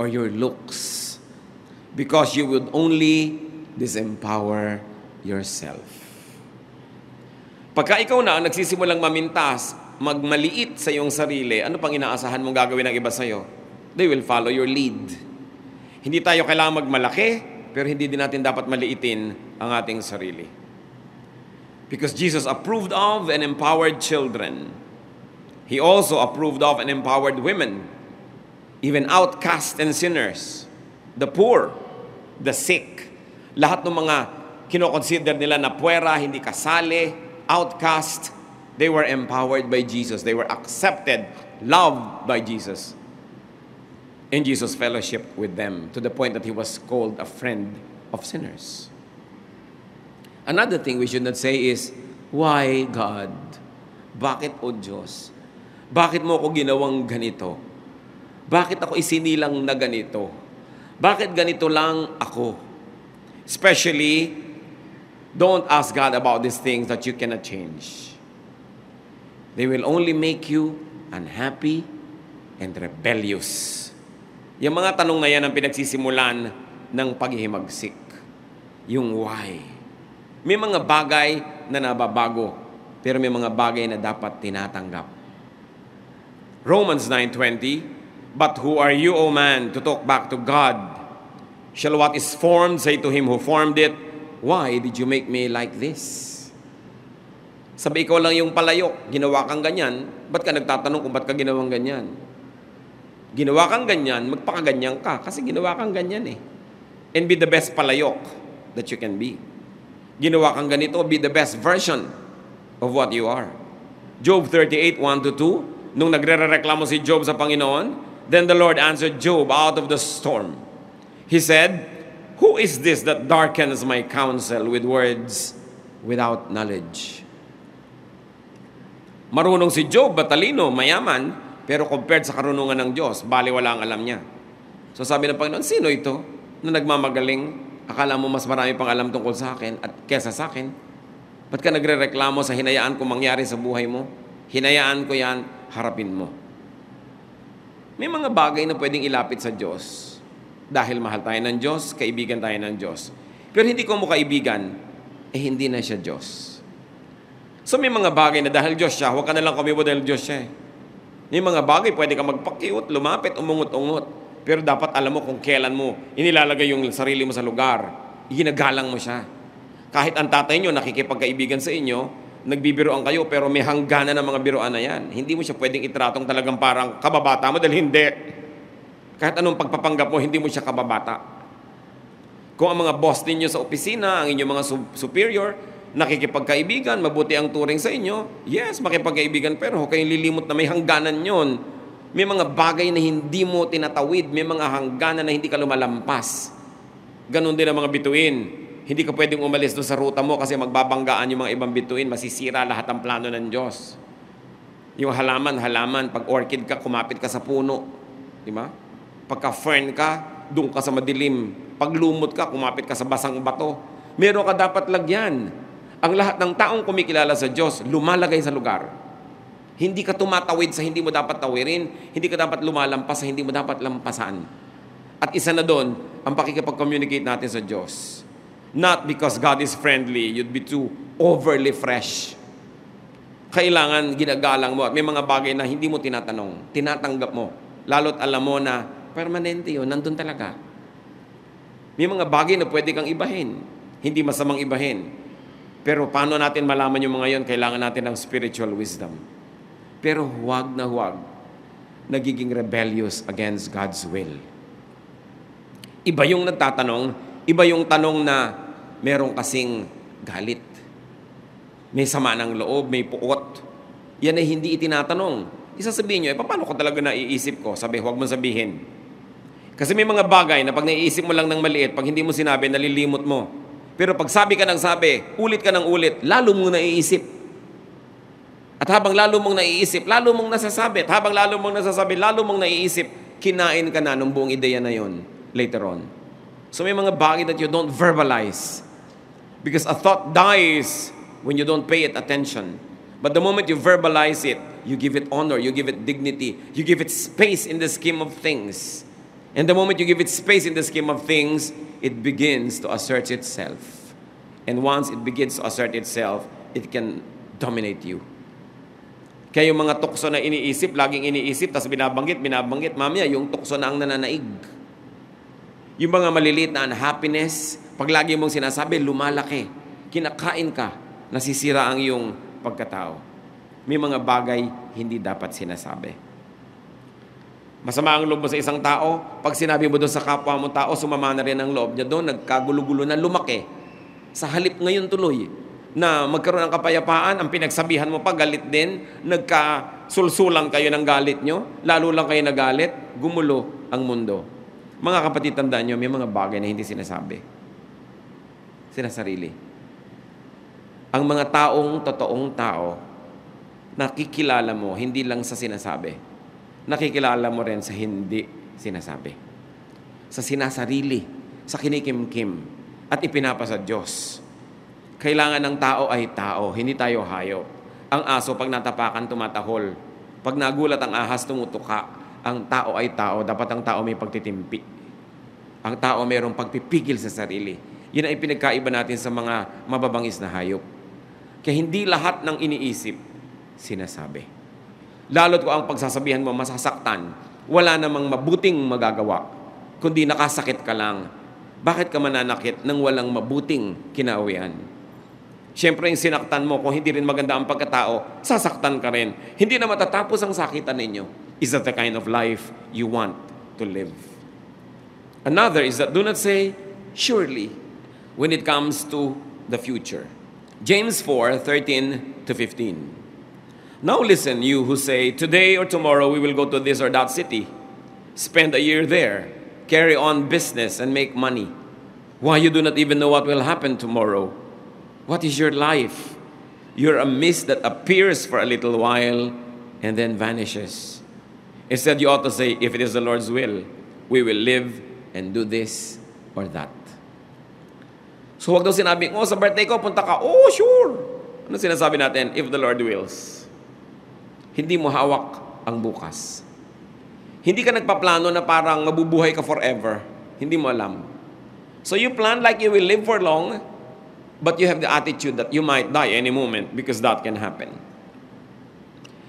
or your looks. Because you would only disempower yourself. Pagka ikaw na ang nagsisimulang mamintas, magmaliit sa iyong sarili, ano pang inaasahan mong gagawin ng iba sa'yo? They will follow your lead. Hindi tayo kailangan magmalaki, pero hindi din natin dapat maliitin ang ating sarili. Because Jesus approved of and empowered children. He also approved of and empowered women, even outcasts and sinners, the poor, the sick. Lahat ng mga kinoconsider nila na puwera, hindi kasali, outcast, they were empowered by Jesus. They were accepted, loved by Jesus. And Jesus fellowship with them to the point that he was called a friend of sinners. Another thing we should not say is, why God? Bakit o Diyos? Bakit mo ako ginawang ganito? Bakit ako isinilang na ganito? Bakit ganito lang ako? Especially, don't ask God about these things that you cannot change. They will only make you unhappy and rebellious. Yung mga tanong na yan ang pinagsisimulan ng paghihimagsik. Yung why. May mga bagay na nababago, pero may mga bagay na dapat tinatanggap. Romans 9:20, but who are you, O man, to talk back to God? Shall what is formed say to him who formed it, why did you make me like this? Sabi, ikaw lang yung palayok, ginawa kang ganyan, ba't ka nagtatanong kung ba't ka ginawang ganyan? Ginawa kang ganyan, magpakaganyan ka kasi ginawa kang ganyan eh. And be the best palayok that you can be. Ginawa kang ganito, be the best version of what you are. Job 38, 1-2, nung nagre-reklamo si Job sa Panginoon, then the Lord answered Job out of the storm. He said, "Who is this that darkens my counsel with words without knowledge?" Marunong si Job, matalino, mayaman, pero compared sa karunungan ng Diyos, baliwala ang alam niya. So sabi ng Panginoon, sino ito na nagmamagaling? Akala mo mas marami pang alam tungkol sa akin at kesa sa akin? Ba't ka nagre-reklamo sa hinayaan ko mangyari sa buhay mo? Hinayaan ko yan, harapin mo. May mga bagay na pwedeng ilapit sa Diyos. Dahil mahal tayo ng Diyos, kaibigan tayo ng Diyos. Pero hindi ko mo kaibigan, hindi na siya Diyos. So may mga bagay na dahil Diyos siya, huwag ka na lang kumibo dahil Diyos siya. May mga bagay, pwede ka magpakiut, lumapit, umungot-ungot. Pero dapat alam mo kung kailan mo inilalagay yung sarili mo sa lugar. Ginagalang mo siya. Kahit ang tatay nyo nakikipagkaibigan sa inyo, nagbibiroan kayo, pero may hangganan ng mga biroan na yan. Hindi mo siya pwedeng itratong talagang parang kababata mo dahil hindi. Kahit anong pagpapanggap mo, hindi mo siya kababata. Kung ang mga boss ninyo sa opisina, ang inyong mga superior, nakikipagkaibigan, mabuti ang turing sa inyo, yes, makipagkaibigan, pero huwag kayong lilimot na may hangganan yon. May mga bagay na hindi mo tinatawid, may mga hangganan na hindi ka lumalampas. Ganon din ang mga bituin. Hindi ka pwedeng umalis doon sa ruta mo kasi magbabanggaan yung mga ibang bituin, masisira lahat ang plano ng Diyos. Yung halaman, pag orchid ka, kumapit ka sa puno. Di ba? Pagka fern ka, doon ka sa madilim. Pag lumot ka, kumapit ka sa basang bato. Meron ka dapat lagyan. Ang lahat ng taong kumikilala sa Diyos, lumalagay sa lugar. Hindi ka tumatawid sa hindi mo dapat tawirin. Hindi ka dapat lumalampas sa hindi mo dapat lampasan. At isa na doon, ang pakikipag-communicate natin sa Diyos. Not because God is friendly, you'd be too overly fresh. Kailangan ginagalang mo at may mga bagay na hindi mo tinatanong, tinatanggap mo. Lalo't alam mo na permanente yun, nandun talaga. May mga bagay na pwede kang ibahin. Hindi masamang ibahin. Pero paano natin malaman yung mga yon? Kailangan natin ng spiritual wisdom. Pero huwag na huwag nagiging rebellious against God's will. Iba yung nagtatanong, iba yung tanong na merong kasing galit. May sama ng loob, may puot. Yan ay hindi itinatanong. Isasabihin nyo, paano ko talaga naiisip ko? Sabi, huwag mo sabihin. Kasi may mga bagay na pag naiisip mo lang ng maliit, pag hindi mo sinabi, nalilimot mo. Pero pag sabi ka ng sabi, ulit ka ng ulit, lalo mong naiisip. At habang lalo mong naiisip, lalo mong nasasabi. At habang lalo mong nasasabi, lalo mong naiisip, kinain ka na ng buong ideya na yon later on. So may mga bagay that you don't verbalize. Because a thought dies when you don't pay it attention. But the moment you verbalize it, you give it honor, you give it dignity, you give it space in the scheme of things. And the moment you give it space in the scheme of things, it begins to assert itself. And once it begins to assert itself, it can dominate you. Kaya yung mga tukso na iniisip, laging iniisip, tapos binabanggit, mamaya yung tukso na ang nananaig. Yung mga maliliit na unhappiness, pag lagi mong sinasabi, lumalaki. Kinakain ka, nasisira ang iyong pagkatao. May mga bagay hindi dapat sinasabi. Masama ang loob mo sa isang tao, pag sinabi mo doon sa kapwa mo tao, sumama na rin ang loob niya doon, nagkagulo-gulo na, lumaki. Sa halip ngayon tuloy, na magkaroon ng kapayapaan, ang pinagsabihan mo pa, galit din, nagkasulsulang kayo ng galit nyo, lalo lang kayo nagalit, gumulo ang mundo. Mga kapatid, tandaan nyo, may mga bagay na hindi sinasabi. Sinasarili. Ang mga totoong tao, nakikilala mo, hindi lang sa sinasabi. Nakikilala mo rin sa hindi sinasabi. Sa sinasarili, sa kinikimkim, at ipinapasa Diyos. Kailangan ng tao ay tao, hindi tayo hayop. Ang aso, pag natapakan, tumatahol. Pag nagulat ang ahas, tumutuka. Ang tao ay tao, dapat ang tao may pagtitimpi. Ang tao mayroong pagpipigil sa sarili. Yun ay pinagkaiba natin sa mga mababangis na hayop. Kaya hindi lahat ng iniisip, sinasabi. Lalo't kung ang pagsasabihan mo masasaktan, wala namang mabuting magagawa, kundi nakasakit ka lang. Bakit ka mananakit nang walang mabuting kinauwian? Siyempre, yung sinaktan mo, kung hindi rin maganda ang pagkatao, sasaktan ka rin. Hindi na matatapos ang sakitan ninyo. Is that the kind of life you want to live? Another is that do not say, surely, when it comes to the future. James 4:13-15. Now listen, you who say, today or tomorrow we will go to this or that city, spend a year there, carry on business and make money. Why, you do not even know what will happen tomorrow. What is your life? You're a mist that appears for a little while and then vanishes. Instead, you ought to say, if it is the Lord's will, we will live and do this or that. So wag daw sinabi, sa birthday ko, punta ka. Oh, sure. Ano sinasabi natin? If the Lord wills. Hindi mo hawak ang bukas. Hindi ka nagpaplano na parang mabubuhay ka forever. Hindi mo alam. So you plan like you will live for long, but you have the attitude that you might die any moment because that can happen.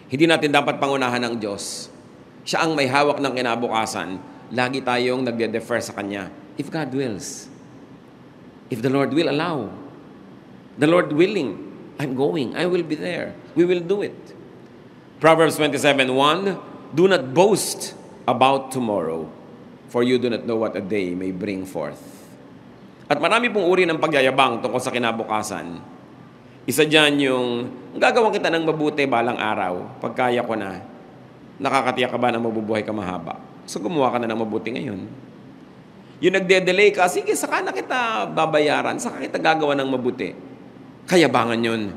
Hindi natin dapat pangunahan ng Diyos. Siya ang may hawak ng kinabukasan. Lagi tayong nagde-defer sa Kanya. If God wills. If the Lord will allow. The Lord willing. I'm going. I will be there. We will do it. Proverbs 27:1, do not boast about tomorrow, for you do not know what a day may bring forth. At marami pong uri ng pagyayabang tungkol sa kinabukasan. Isa dyan yung, gagawin kita ng mabuti balang araw, pagkaya ko na, nakakatiyak ka ba na mabubuhay ka mahaba? So gumawa ka na ng mabuti ngayon. Yung nagde-delay ka, sige, saka na kita babayaran, saka kita gagawa ng mabuti. Kayabangan yun.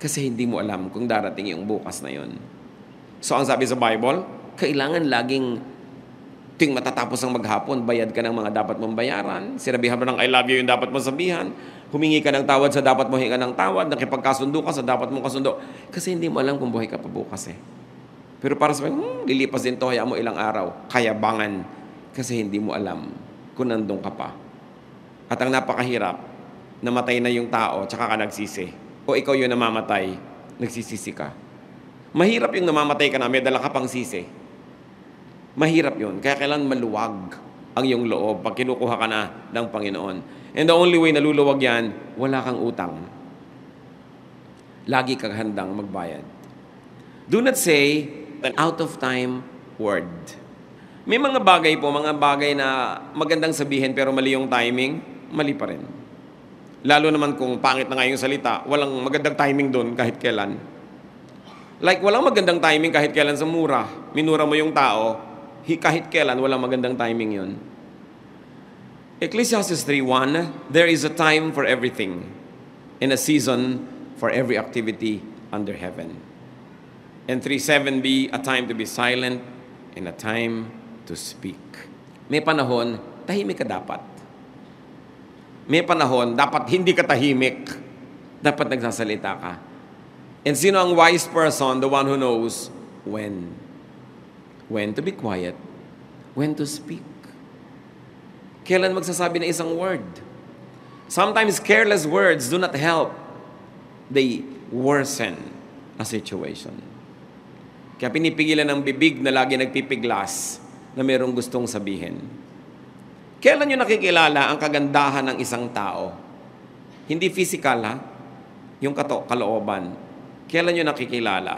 Kasi hindi mo alam kung darating yung bukas na yun. So ang sabi sa Bible, kailangan laging ting matatapos ang maghapon, bayad ka ng mga dapat mong bayaran. Sinabihan mo ng I love you yung dapat mong sabihan. Humingi ka ng tawad sa dapat mo hinga ng tawad. Nakipagkasundo ka sa dapat mong kasundo. Kasi hindi mo alam kung buhay ka pa bukas eh. Pero para sa lilipas din to, hayaan mo ilang araw. Kayabangan. Kasi hindi mo alam kung nandun ka pa. At ang napakahirap, namatay na yung tao, tsaka ka nagsisi. O ikaw yung namamatay, nagsisisi ka. Mahirap yung namamatay ka na, may dala ka pang sisi. Mahirap yun. Kaya kailangan maluwag ang iyong loob pag kinukuha ka na ng Panginoon. And the only way na luluwag yan, wala kang utang. Lagi kang handang magbayad. Do not say an out-of-time word. May mga bagay po, mga bagay na magandang sabihin pero mali yung timing, mali pa rin. Lalo naman kung pangit na nga yung salita, walang magandang timing doon kahit kailan. Like, walang magandang timing kahit kailan sa mura. Minura mo yung tao, kahit kailan, walang magandang timing yun. Ecclesiastes 3:1, there is a time for everything, and a season for every activity under heaven. And 3:7b, a time to be silent, and a time to speak. May panahon, tahimik ka dapat. May panahon, dapat hindi ka tahimik. Dapat nagsasalita ka. And sino ang wise person? The one who knows when. When to be quiet. When to speak. Kailan magsasabi ng isang word. Sometimes careless words do not help. They worsen a situation. Kaya pinipigilan ng bibig na lagi nagpipiglas na mayroong gustong sabihin. Kailan nyo nakikilala ang kagandahan ng isang tao? Hindi physical, ha? Yung kalooban. Kailan nyo nakikilala?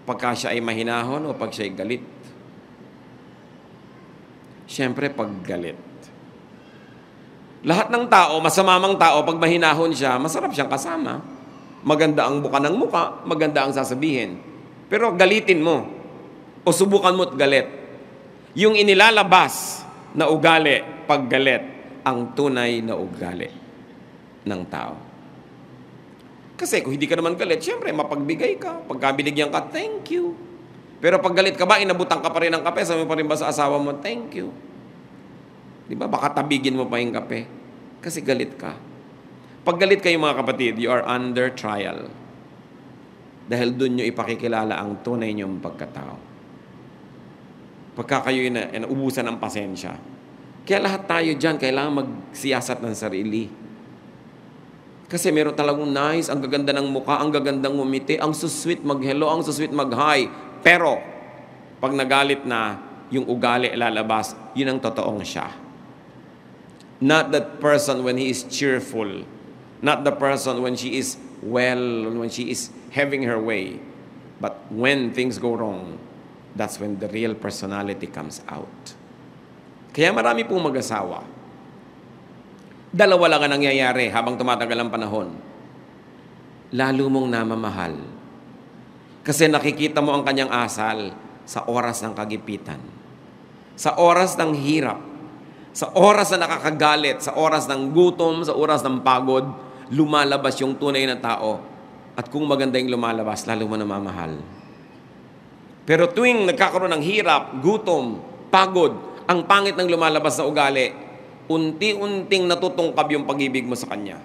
Pagka siya ay mahinahon o pag siya ay galit? Siyempre, pag galit. Lahat ng tao, masamamang tao, pag mahinahon siya, masarap siyang kasama. Maganda ang buka ng muka, maganda ang sasabihin. Pero galitin mo o subukan mo't galit. Yung inilalabas na ugali, paggalit, ang tunay na ugali ng tao. Kasi kung hindi ka naman galit, siyempre, mapagbigay ka. Pagka binigyan ka, thank you. Pero pag galit ka ba, inabutang ka pa rin ng kape, sabi mo pa rin ba sa asawa mo, thank you. Di ba? Baka tabigin mo pa yung kape. Kasi galit ka. Pag galit kayo mga kapatid, you are under trial. Dahil doon nyo ipakikilala ang tunay nyong pagkatao. Pagka kayo ubusan ng pasensya. Kaya lahat tayo dyan, kailangan magsiyasat ng sarili. Kasi meron talagang nice, ang gaganda ng mukha, ang gagandang ngumiti, ang susweet mag-hello, ang susweet mag-hi. Pero, pag nagalit na, yung ugali lalabas, yun ang totoong siya. Not that person when he is cheerful. Not the person when she is well, when she is having her way. But when things go wrong, that's when the real personality comes out. Kaya marami pong mag-asawa. Dalawa lang ang nangyayari habang tumatagal ang panahon. Lalo mong namamahal. Kasi nakikita mo ang kanyang asal sa oras ng kagipitan. Sa oras ng hirap. Sa oras na nakakagalit. Sa oras ng gutom. Sa oras ng pagod. Lumalabas yung tunay na tao. At kung maganda yung lumalabas, lalo mo namamahal. Pero tuwing nagkakaroon ng hirap, gutom, pagod, ang pangit ng lumalabas na ugali, unti-unting natutungkab yung pag-ibig mo sa kanya.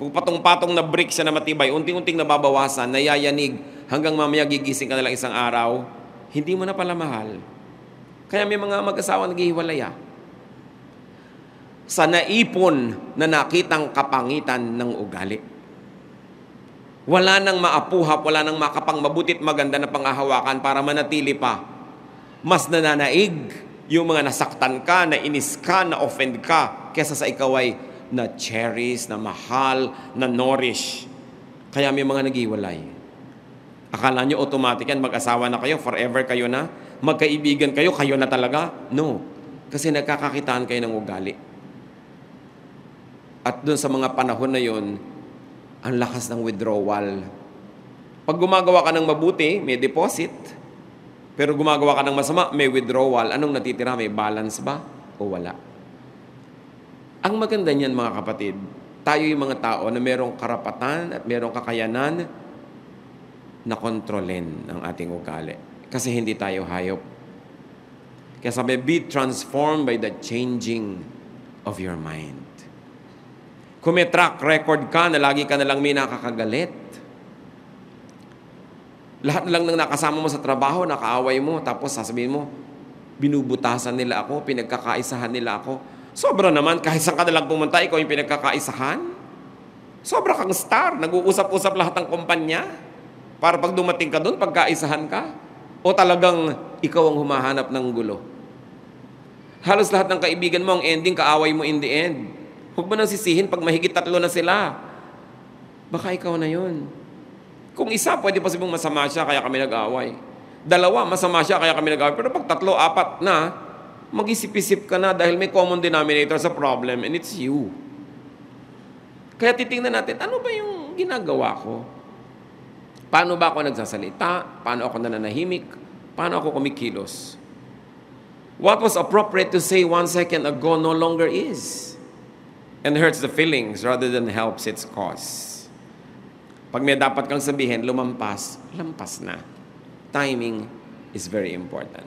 Kung patong-patong na brick siya na matibay, unti-unting nababawasan, nayayanig, hanggang mamaya gigising ka na lang isang araw, hindi mo na pala mahal. Kaya may mga mag-asawa naghihiwalay. Sa naipon na nakitang kapangitan ng ugali. Wala nang maapuhap, wala nang makapang mabutit maganda na panghahawakan para manatili pa. Mas nananaig yung mga nasaktan ka, na inis ka, na offend ka, kesa sa ikaw ay na cherish, na mahal, na nourish. Kaya may mga naghiwalay. Akala nyo automatic yan, mag-asawa na kayo, forever kayo na, magkaibigan kayo, kayo na talaga? No. Kasi nagkakakitaan kayo ng ugali. At dun sa mga panahon na yun, ang lakas ng withdrawal. Pag gumagawa ka ng mabuti, may deposit. Pero gumagawa ka ng masama, may withdrawal. Anong natitira? May balance ba? O wala? Ang maganda niyan, mga kapatid, tayo yung mga tao na merong karapatan at merong kakayanan na kontrolin ang ating ugali. Kasi hindi tayo hayop. Kaya sabi, be transformed by the changing of your mind. Kung may track record ka na lagi ka na lang may nakakagalit, lahat na lang ng nakasama mo sa trabaho, nakaaway mo, tapos sasabihin mo, binubutasan nila ako, pinagkakaisahan nila ako. Sobra naman, kahit saan ka na lang pumunta, ikaw yung pinagkakaisahan. Sobra kang star, nag-uusap-usap lahat ng kumpanya. Para pag dumating ka doon, pagkaisahan ka. O talagang ikaw ang humahanap ng gulo. Halos lahat ng kaibigan mo, ang ending, kaaway mo in the end. Huwag mo nang sisihin pag mahigit 3 na sila. Baka ikaw na yun. Kung isa, pwede pa sabing masama siya, kaya kami nag-away. 2, masama siya, kaya kami nag-away. Pero pag 3, 4 na, mag-isip-isip ka na dahil may common denominator sa problem and it's you. Kaya titingnan natin, ano ba yung ginagawa ko? Paano ba ako nagsasalita? Paano ako nananahimik? Paano ako kumikilos? What was appropriate to say 1 second ago no longer is. And hurts the feelings rather than helps its cause. Pag may dapat kang sabihin, lumampas, lampas na. Timing is very important.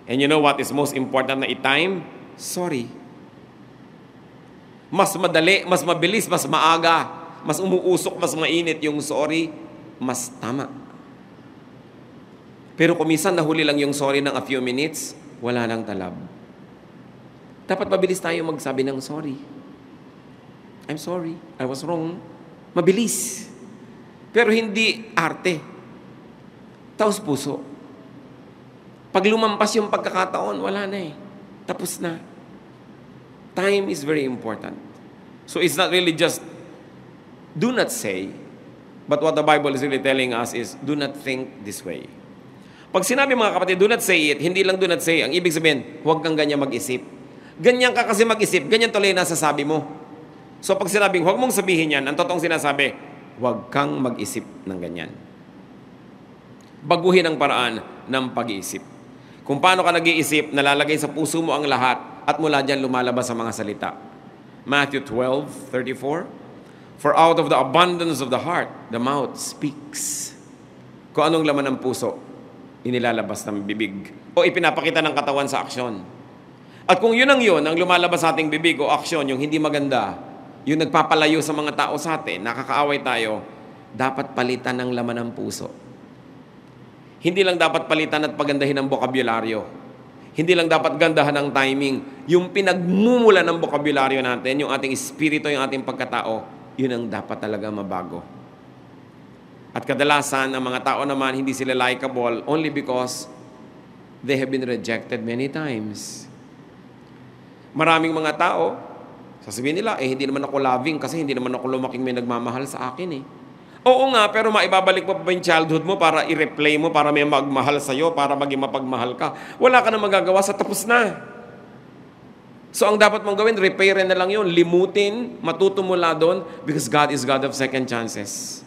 And you know what is most important na i-time? Sorry. Mas madali, mas mabilis, mas maaga, mas umuusok, mas mainit yung sorry, mas tama. Pero kung minsan nahuli lang yung sorry ng a few minutes, wala nang talab. Dapat mabilis tayo magsabi ng sorry. I'm sorry, I was wrong. Mabilis. Pero hindi arte. Taos puso. Pag lumampas yung pagkakataon, wala na eh. Tapos na. Time is very important. So it's not really just do not say, but what the Bible is really telling us is do not think this way. Pag sinabi mga kapatid, do not say it, hindi lang do not say, ang ibig sabihin, huwag kang ganyan mag-isip. Ganyan ka kasi mag-isip, ganyan tuloy na sasabi mo. So pag sinabing, huwag mong sabihin yan, ang totoong sinasabi, huwag kang mag-isip ng ganyan. Baguhin ang paraan ng pag-iisip. Kung paano ka nag-iisip, nalalagay sa puso mo ang lahat at mula dyan lumalabas ang mga salita. Matthew 12:34. For out of the abundance of the heart, the mouth speaks. Kung anong laman ng puso, inilalabas ng bibig o ipinapakita ng katawan sa aksyon. At kung yun ang lumalabas sa ating bibig o aksyon, yung hindi maganda, yung nagpapalayo sa mga tao sa atin, nakakaaway tayo, dapat palitan ng laman ng puso. Hindi lang dapat palitan at pagandahin ang bokabularyo. Hindi lang dapat gandahan ang timing. Yung pinagmumula ng bokabularyo natin, yung ating espiritu, yung ating pagkatao, yun ang dapat talaga mabago. At kadalasan, ang mga tao naman, hindi sila likable only because they have been rejected many times. Maraming mga tao, sasabihin nila, hindi naman ako loving kasi hindi naman ako lumaking may nagmamahal sa akin eh. Oo nga, pero maibabalik mo pa ba yung childhood mo para i-replay mo, para may magmahal sa'yo, para maging mapagmahal ka? Wala ka na magagawa sa tapos na. So ang dapat mong gawin, repairin na lang yun. Limutin, matuto mula doon, because God is God of second chances.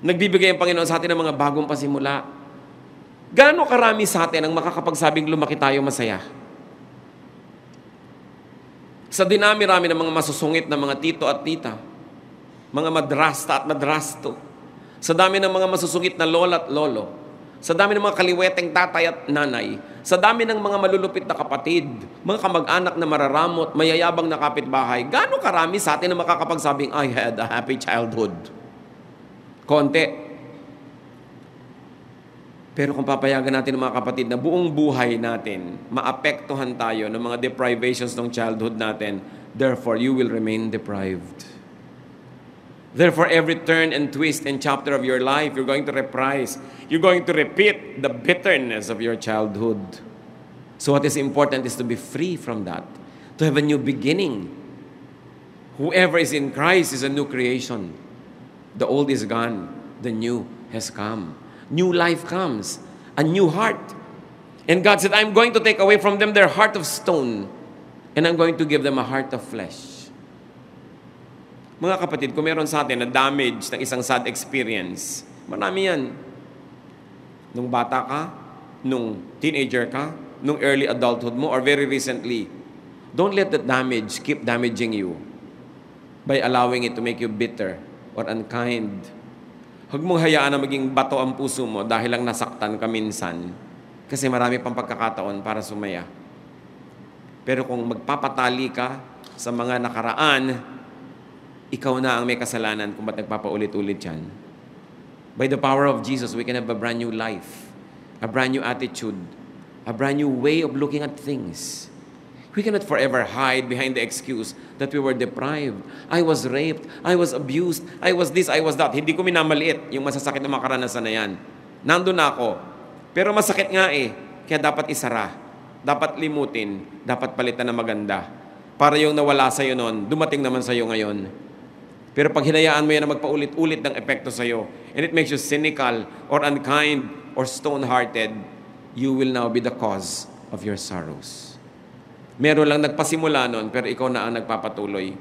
Nagbibigay ang Panginoon sa atin ng mga bagong pasimula. Gaano karami sa atin ang makakapagsabing lumaki tayo masaya? Sa dinami-rami ng mga masusungit na mga tito at tita, mga madrasta at madrasto, sa dami ng mga masusungit na lola at lolo, sa dami ng mga kaliweteng tatay at nanay, sa dami ng mga malulupit na kapatid, mga kamag-anak na mararamot, mayayabang na kapitbahay, gaano karami sa atin na makakapagsabing, I had a happy childhood? Konti. Pero kung papayagan natin ng mga kapatid na buong buhay natin, maapektuhan tayo ng mga deprivations ng childhood natin, therefore, you will remain deprived. Therefore, every turn and twist and chapter of your life, you're going to reprise. You're going to repeat the bitterness of your childhood. So what is important is to be free from that, to have a new beginning. Whoever is in Christ is a new creation. The old is gone. The new has come. New life comes. A new heart. And God said, I'm going to take away from them their heart of stone, and I'm going to give them a heart of flesh. Mga kapatid, kung meron sa atin na damage ng isang sad experience, marami yan. Nung bata ka, nung teenager ka, nung early adulthood mo, or very recently, don't let that damage keep damaging you by allowing it to make you bitter or unkind. Huwag mong hayaan na maging bato ang puso mo dahil lang nasaktan ka minsan. Kasi marami pang pagkakataon para sumaya. Pero kung magpapatali ka sa mga nakaraan, ikaw na ang may kasalanan kung ba't nagpapaulit-ulit yan. By the power of Jesus, we can have a brand new life, a brand new attitude, a brand new way of looking at things. We cannot forever hide behind the excuse that we were deprived. I was raped. I was abused. I was this, I was that. Hindi ko minamaliit yung masasakit na mga karanasan na yan. Nandun na ako. Pero masakit nga eh. Kaya dapat isara. Dapat limutin. Dapat palitan na maganda. Para yung nawala sa'yo noon, dumating naman sa'yo ngayon. Pero pag hinayaan mo yan na magpaulit-ulit ng epekto sa'yo, and it makes you cynical or unkind or stone-hearted, you will now be the cause of your sorrows. Meron lang nagpasimula nun, pero ikaw na ang nagpapatuloy.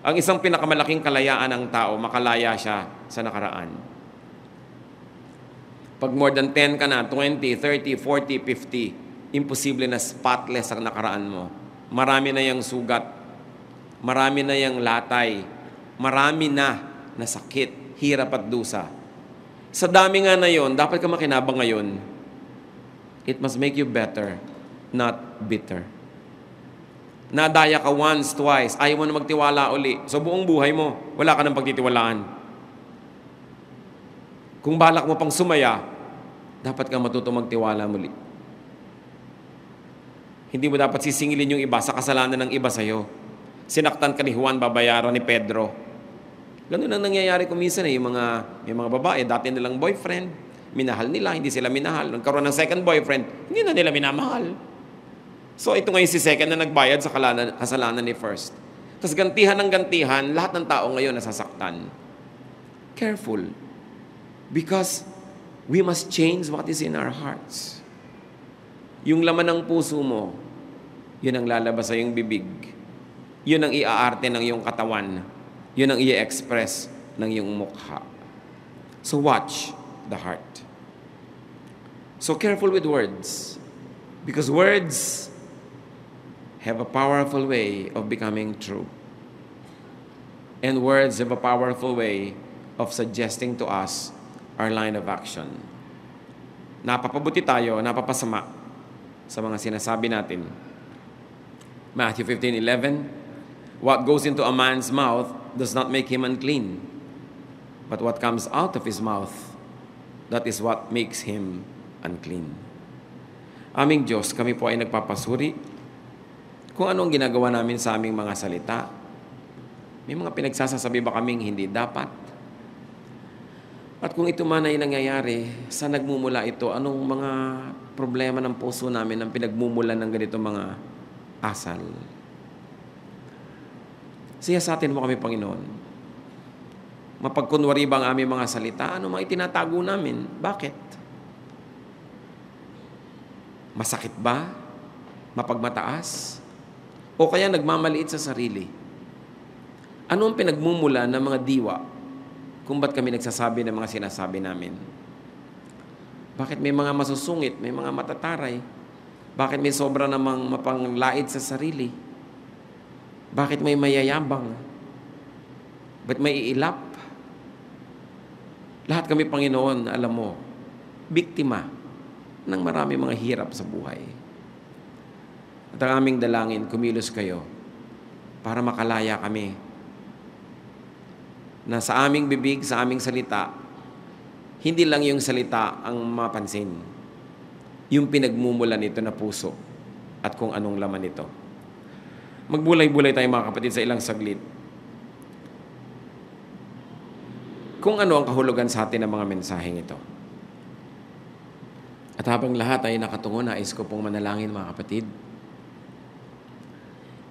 Ang isang pinakamalaking kalayaan ng tao, makalaya siya sa nakaraan. Pag more than 10 ka na, 20, 30, 40, 50, imposible na spotless ang nakaraan mo. Marami na yung sugat. Marami na yung latay. Marami na sakit, hirap at dusa. Sa dami nga na yon, dapat ka makinabang ngayon. It must make you better, not bitter. Nadaya ka once, twice, ayaw mo na magtiwala uli. So buong buhay mo, wala ka ng pagtitiwalaan. Kung balak mo pang sumaya, dapat ka matuto magtiwala muli. Hindi mo dapat sisingilin yung iba sa kasalanan ng iba sa'yo. Sinaktan ka ni Juan, babayaran ni Pedro. Ganun ang nangyayari kuminsan eh. Yung mga babae, dati nilang boyfriend, minahal nila, hindi sila minahal. Nagkaroon ng second boyfriend, hindi na nila minamahal. So ito ngayon si second na nagbayad sa kasalanan ni first. Tapos gantihan ng gantihan, lahat ng tao ngayon nasasaktan. Careful. Because we must change what is in our hearts. Yung laman ng puso mo, yun ang lalabas sa iyong bibig. Yun ang iaarte ng iyong katawan. Yun ang i-express ng iyong mukha. So watch the heart. So careful with words. Because words have a powerful way of becoming true. And words have a powerful way of suggesting to us our line of action. Napapabuti tayo, napapasama sa mga sinasabi natin. Matthew 15:11, what goes into a man's mouth does not make him unclean, but what comes out of his mouth, that is what makes him unclean. Aming Diyos, kami po ay nagpapasuri kung anong ginagawa namin sa aming mga salita. May mga pinagsasasabi ba kaming hindi dapat? At kung ito man ay nangyayari, saan nagmumula ito? Anong mga problema ng puso namin ang pinagmumula ng ganito mga asal? Siyasatin mo kami, Panginoon. Mapagkunwari ba ang aming mga salita? Ano mga itinatago namin? Bakit? Masakit ba? Mapagmataas? O kaya nagmamaliit sa sarili? Ano ang pinagmumula ng mga diwa kung ba't kami nagsasabi ng mga sinasabi namin? Bakit may mga masusungit, may mga matataray? Bakit may sobra namang mapanglait sa sarili? Bakit may mayayabang? Ba't may iilap? Lahat kami, Panginoon, alam mo, biktima ng marami mga hirap sa buhay. At ang aming dalangin, kumilos kayo para makalaya kami na sa aming bibig, sa aming salita, hindi lang yung salita ang mapansin, yung pinagmumula nito na puso at kung anong laman nito. Magbulay-bulay tayo mga kapatid sa ilang saglit. Kung ano ang kahulugan sa atin ng mga mensaheng ito. At habang lahat ay nakatungo, nais ko pong manalangin mga kapatid.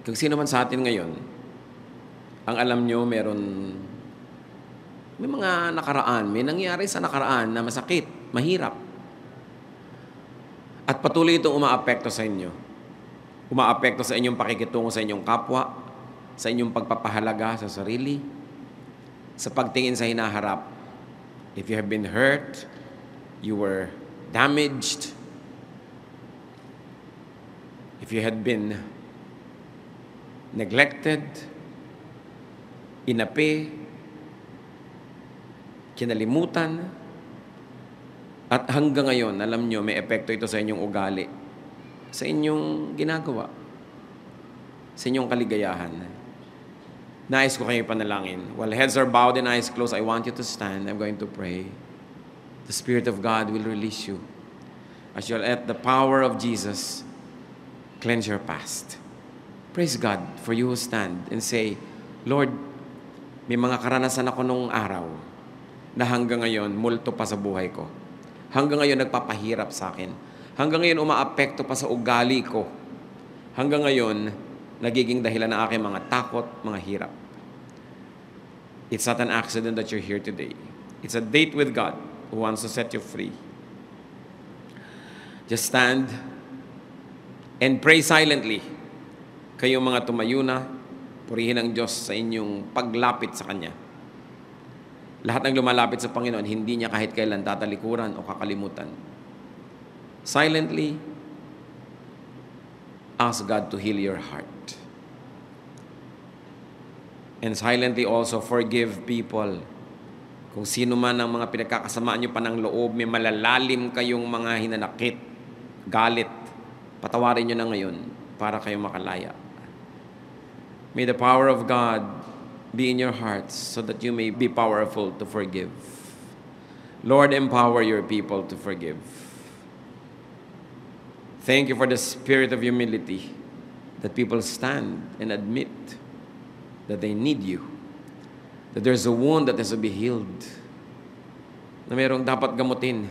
Kung sino man sa atin ngayon, ang alam nyo may mga nakaraan, may nangyari sa nakaraan na masakit, mahirap. At patuloy itong umaapekto sa inyo. Umaapekto sa inyong pakikitungo sa inyong kapwa, sa inyong pagpapahalaga sa sarili, sa pagtingin sa hinaharap. If you have been hurt, you were damaged, if you had been neglected, inapi, kinalimutan, at hanggang ngayon, alam nyo, may epekto ito sa inyong ugali, sa inyong ginagawa, sa inyong kaligayahan. Nais ko kayo panalangin. While heads are bowed and eyes closed, I want you to stand. I'm going to pray. The Spirit of God will release you as you'll let the power of Jesus cleanse your past. Praise God for you who stand and say, Lord, may mga karanasan ako nung araw na hanggang ngayon, multo pa sa buhay ko. Hanggang ngayon, nagpapahirap sa akin. Hanggang ngayon, umaapekto pa sa ugali ko. Hanggang ngayon, nagiging dahilan ng aking mga takot, mga hirap. It's not an accident that you're here today. It's a date with God who wants to set you free. Just stand and pray silently. Kayong mga tumayo na, purihin ang Diyos sa inyong paglapit sa Kanya. Lahat ng lumalapit sa Panginoon, hindi niya kahit kailan tatalikuran o kakalimutan. Silently, ask God to heal your heart. And silently also forgive people. Kung sino man ang mga pinagkakasamaan nyo pa ng loob, may malalalim kayong mga hinanakit, galit, patawarin nyo na ngayon para kayo makalaya. May the power of God be in your hearts so that you may be powerful to forgive. Lord, empower your people to forgive. Thank you for the spirit of humility that people stand and admit that they need you. That there's a wound that has to be healed. Na mayroong dapat gamutin.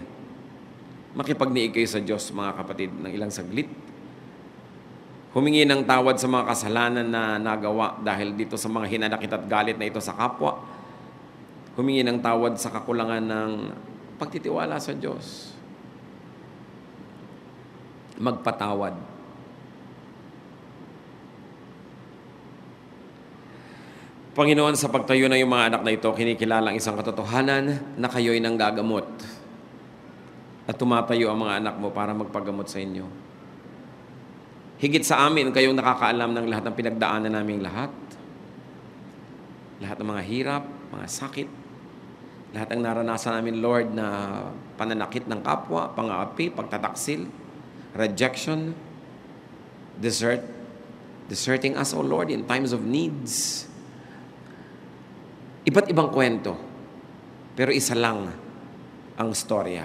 Makipagniig kayo sa Diyos, mga kapatid, ng ilang saglit. Humingi ng tawad sa mga kasalanan na nagawa dahil dito sa mga hinanakit at galit na ito sa kapwa. Humingi ng tawad sa kakulangan ng pagtitiwala sa Diyos. Magpatawad. Panginoon, sa pagtayo na yung mga anak na ito, kinikilala ang isang katotohanan na kayo'y nanggagamot. At tumatayo ang mga anak mo para magpagamot sa inyo. Higit sa amin, kayong nakakaalam ng lahat ng pinagdaanan naming lahat. Lahat ng mga hirap, mga sakit. Lahat ng naranasan namin, Lord, na pananakit ng kapwa, pang-aapi, pagtataksil, rejection, deserting us, O Lord, in times of needs. Iba't ibang kwento, pero isa lang ang storya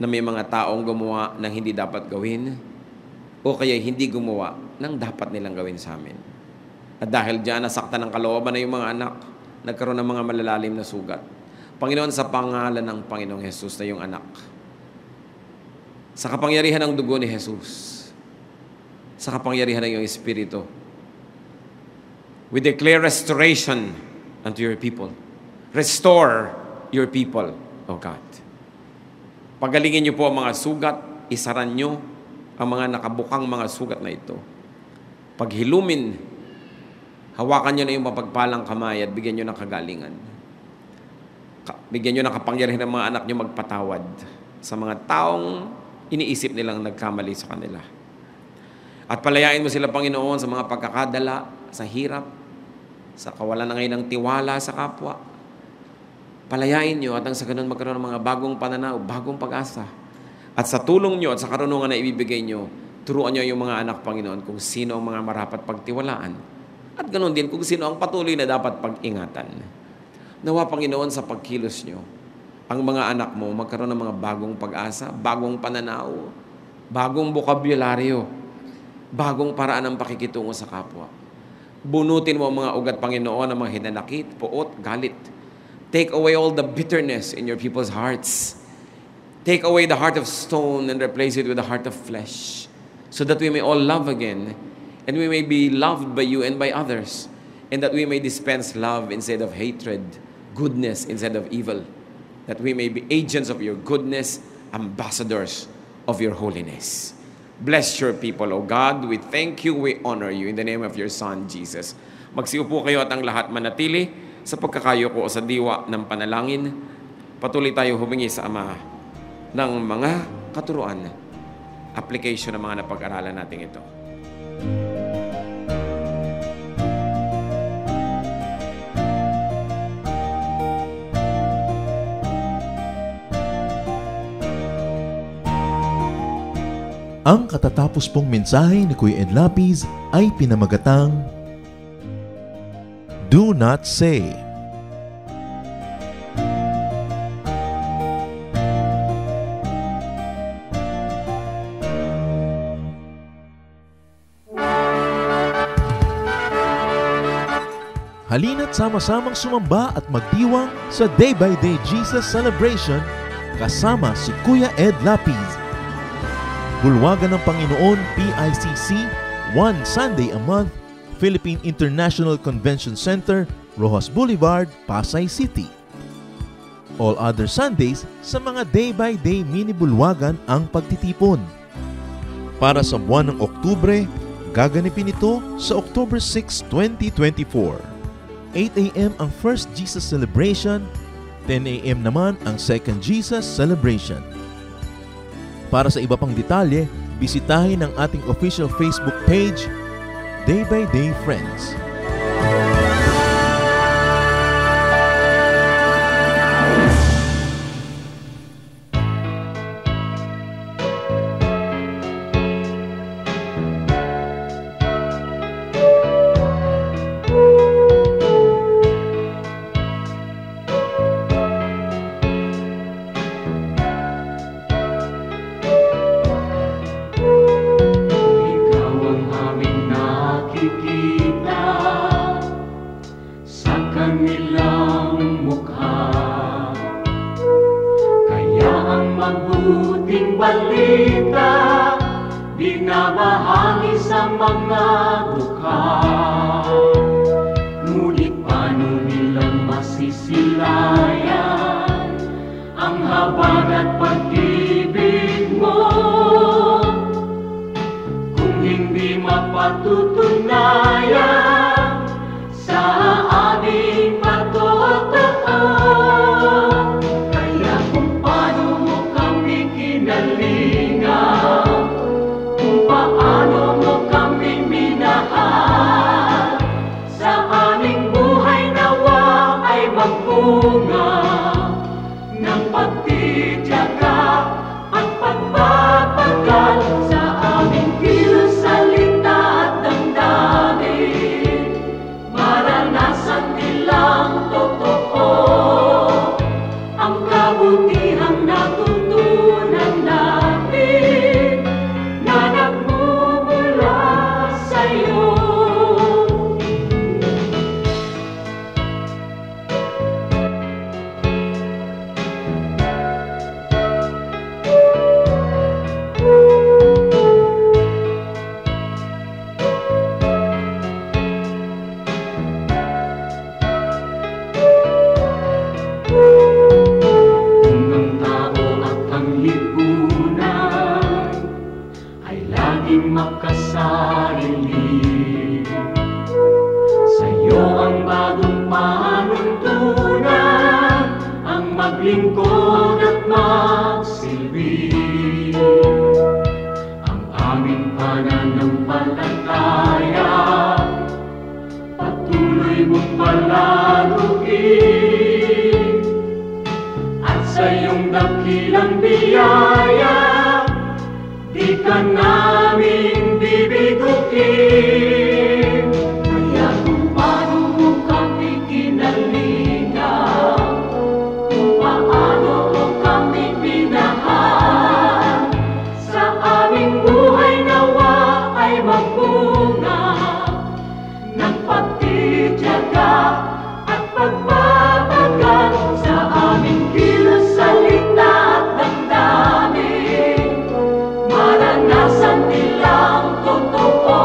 na may mga taong gumawa ng hindi dapat gawin o kaya hindi gumawa ng dapat nilang gawin sa amin. At dahil diyan, nasaktan ng kalooban na yung mga anak, nagkaroon ng mga malalalim na sugat. Panginoon, sa pangalan ng Panginoong Jesus na yung anak, sa kapangyarihan ng dugo ni Jesus, sa kapangyarihan ng iyong Espiritu, we declare restoration unto your people. Restore your people, O God. Pagalingin niyo po ang mga sugat, isaran niyo ang mga nakabukang mga sugat na ito. Paghilumin, hawakan niyo na yung mapagpalang kamay at bigyan niyo ng kagalingan. Bigyan niyo ng kapangyarihan ng mga anak niyo magpatawad sa mga taong iniisip nilang nagkamali sa kanila. At palayain mo sila, Panginoon, sa mga pagkakadala, sa hirap, sa kawalan na ngayon ng tiwala sa kapwa. Palayain niyo at ang sa ganun magkaroon ng mga bagong pananaw, bagong pag-asa. At sa tulong niyo at sa karunungan na ibibigay niyo, turuan niyo yung mga anak, Panginoon, kung sino ang mga marapat pagtiwalaan. At ganun din kung sino ang patuloy na dapat pag-ingatan. Nawa, Panginoon, sa pagkilos niyo, ang mga anak mo magkaroon ng mga bagong pag-asa, bagong pananaw, bagong bokabularyo, bagong paraan ng pakikitungo sa kapwa. Bunutin mo ang mga ugat, Panginoon, ng mga hinanakit, puot, galit. Take away all the bitterness in your people's hearts. Take away the heart of stone and replace it with the heart of flesh, so that we may all love again, and we may be loved by you and by others, and that we may dispense love instead of hatred, goodness instead of evil, that we may be agents of your goodness, ambassadors of your holiness. Bless your people, O God. We thank you, we honor you in the name of your Son, Jesus. Magsiupo kayo at ang lahat manatili sa pagkakayo ko sa diwa ng panalangin. Patuloy tayo humingi sa Ama ng mga katuruan, application ng mga napag-aralan natin ito. Ang katatapos pong mensahe ni Kuya Ed Lapiz ay pinamagatang Do Not Say. Halina't sama-samang sumamba at magdiwang sa Day by Day Jesus Celebration kasama si Kuya Ed Lapiz. Bulwagan ng Panginoon, PICC, one Sunday a month, Philippine International Convention Center, Rojas Boulevard, Pasay City. All other Sundays, sa mga day-by-day mini-bulwagan ang pagtitipon. Para sa buwan ng Oktubre, gaganipin ito sa October 6, 2024. 8 a.m. ang First Jesus Celebration, 10 a.m. naman ang Second Jesus Celebration. Para sa iba pang detalye, bisitahin ang ating official Facebook page, Day by Day Friends. mabuting balita, binabahagi sa mga dukha. Ngunit paano nilang masisilayan ang habag at pag-ibig mo kung hindi mapatutunayan sa aming matotoo? Kaya kung paano mo kami kinalingan, kung paano mo kami minahal, sa aming buhay nawa ay magbunga ng pagtitiyaga at pagpapagal sa aming kilos, salita at damdamin. Maranasan nilang totoo ang kabutihang natutunan namin na nagmumula sa'yo. maglingkod at magsilbi. Ang aming pananampalataya patuloy mong palaguin, at sa iyong dakilang biyaya di ka namin bibiguin. Kaya kung paano mo kami kinalingan, kung paano mo kami minahal, sa aming buhay nawa ay magbunga ng pagtitiyaga at pagpapagad sa aming kilos, salita at damdamin. Maranasan nilang totoo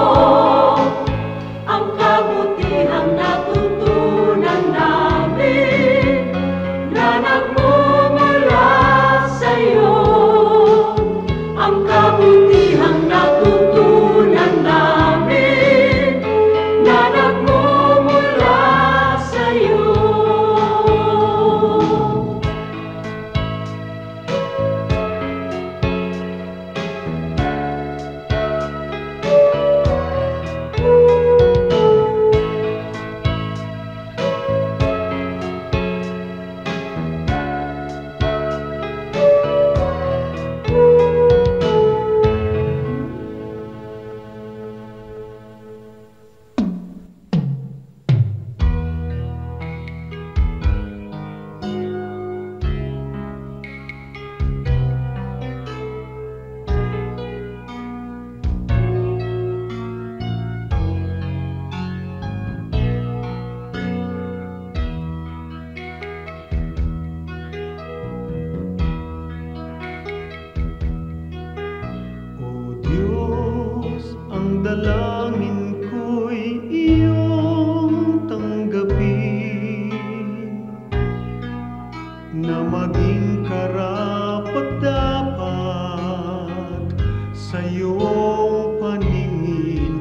ang kabutihang natutunan namin na nagmumula sa'yo. Ang kabutihang natutunan namin na nagmumula sa'yo. Ang dalangin ko'y iyong tanggapin, na maging karapat-dapat sa iyong paningin.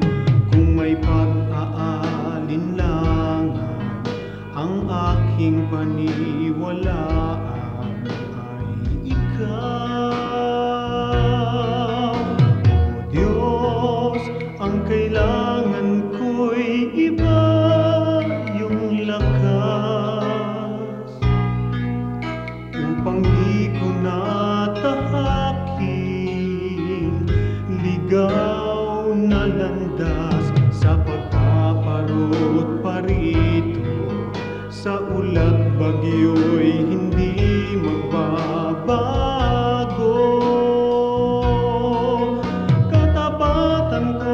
Kung may pag-aalinlangan ang aking paniwalaan ay ikaw. Ang kailangan ko'y iba, yung lakas upang di ko natahakin. Ligaw na landas sa pagpaparot parito, sa ulat bagyo'y hindi magbabago. Katapatan ko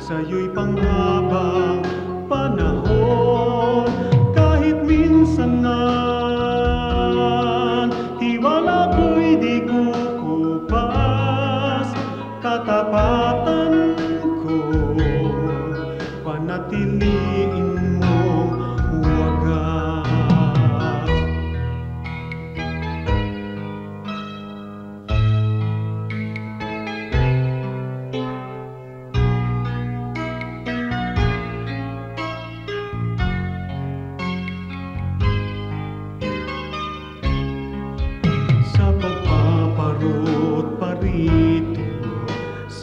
sa'yo'y panghabang panahon. Kahit minsan na tiwala ko'y di kukupas, katapatan ko panatiliin mong wagas.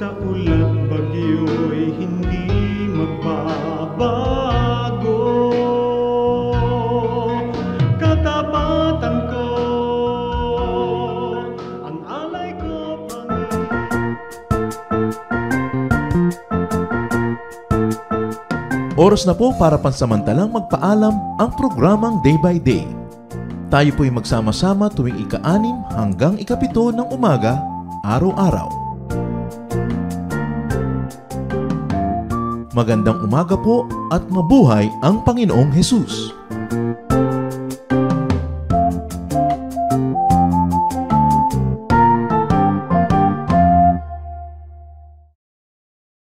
Sa ulat bagyo'y hindi magbabago. Katapatan ko, ang alay ko Oras na po para pansamantalang magpaalam ang programang Day by Day. Tayo po'y magsama-sama tuwing ika-6 hanggang ika-7 ng umaga, araw-araw. Magandang umaga po at mabuhay ang Panginoong Hesus!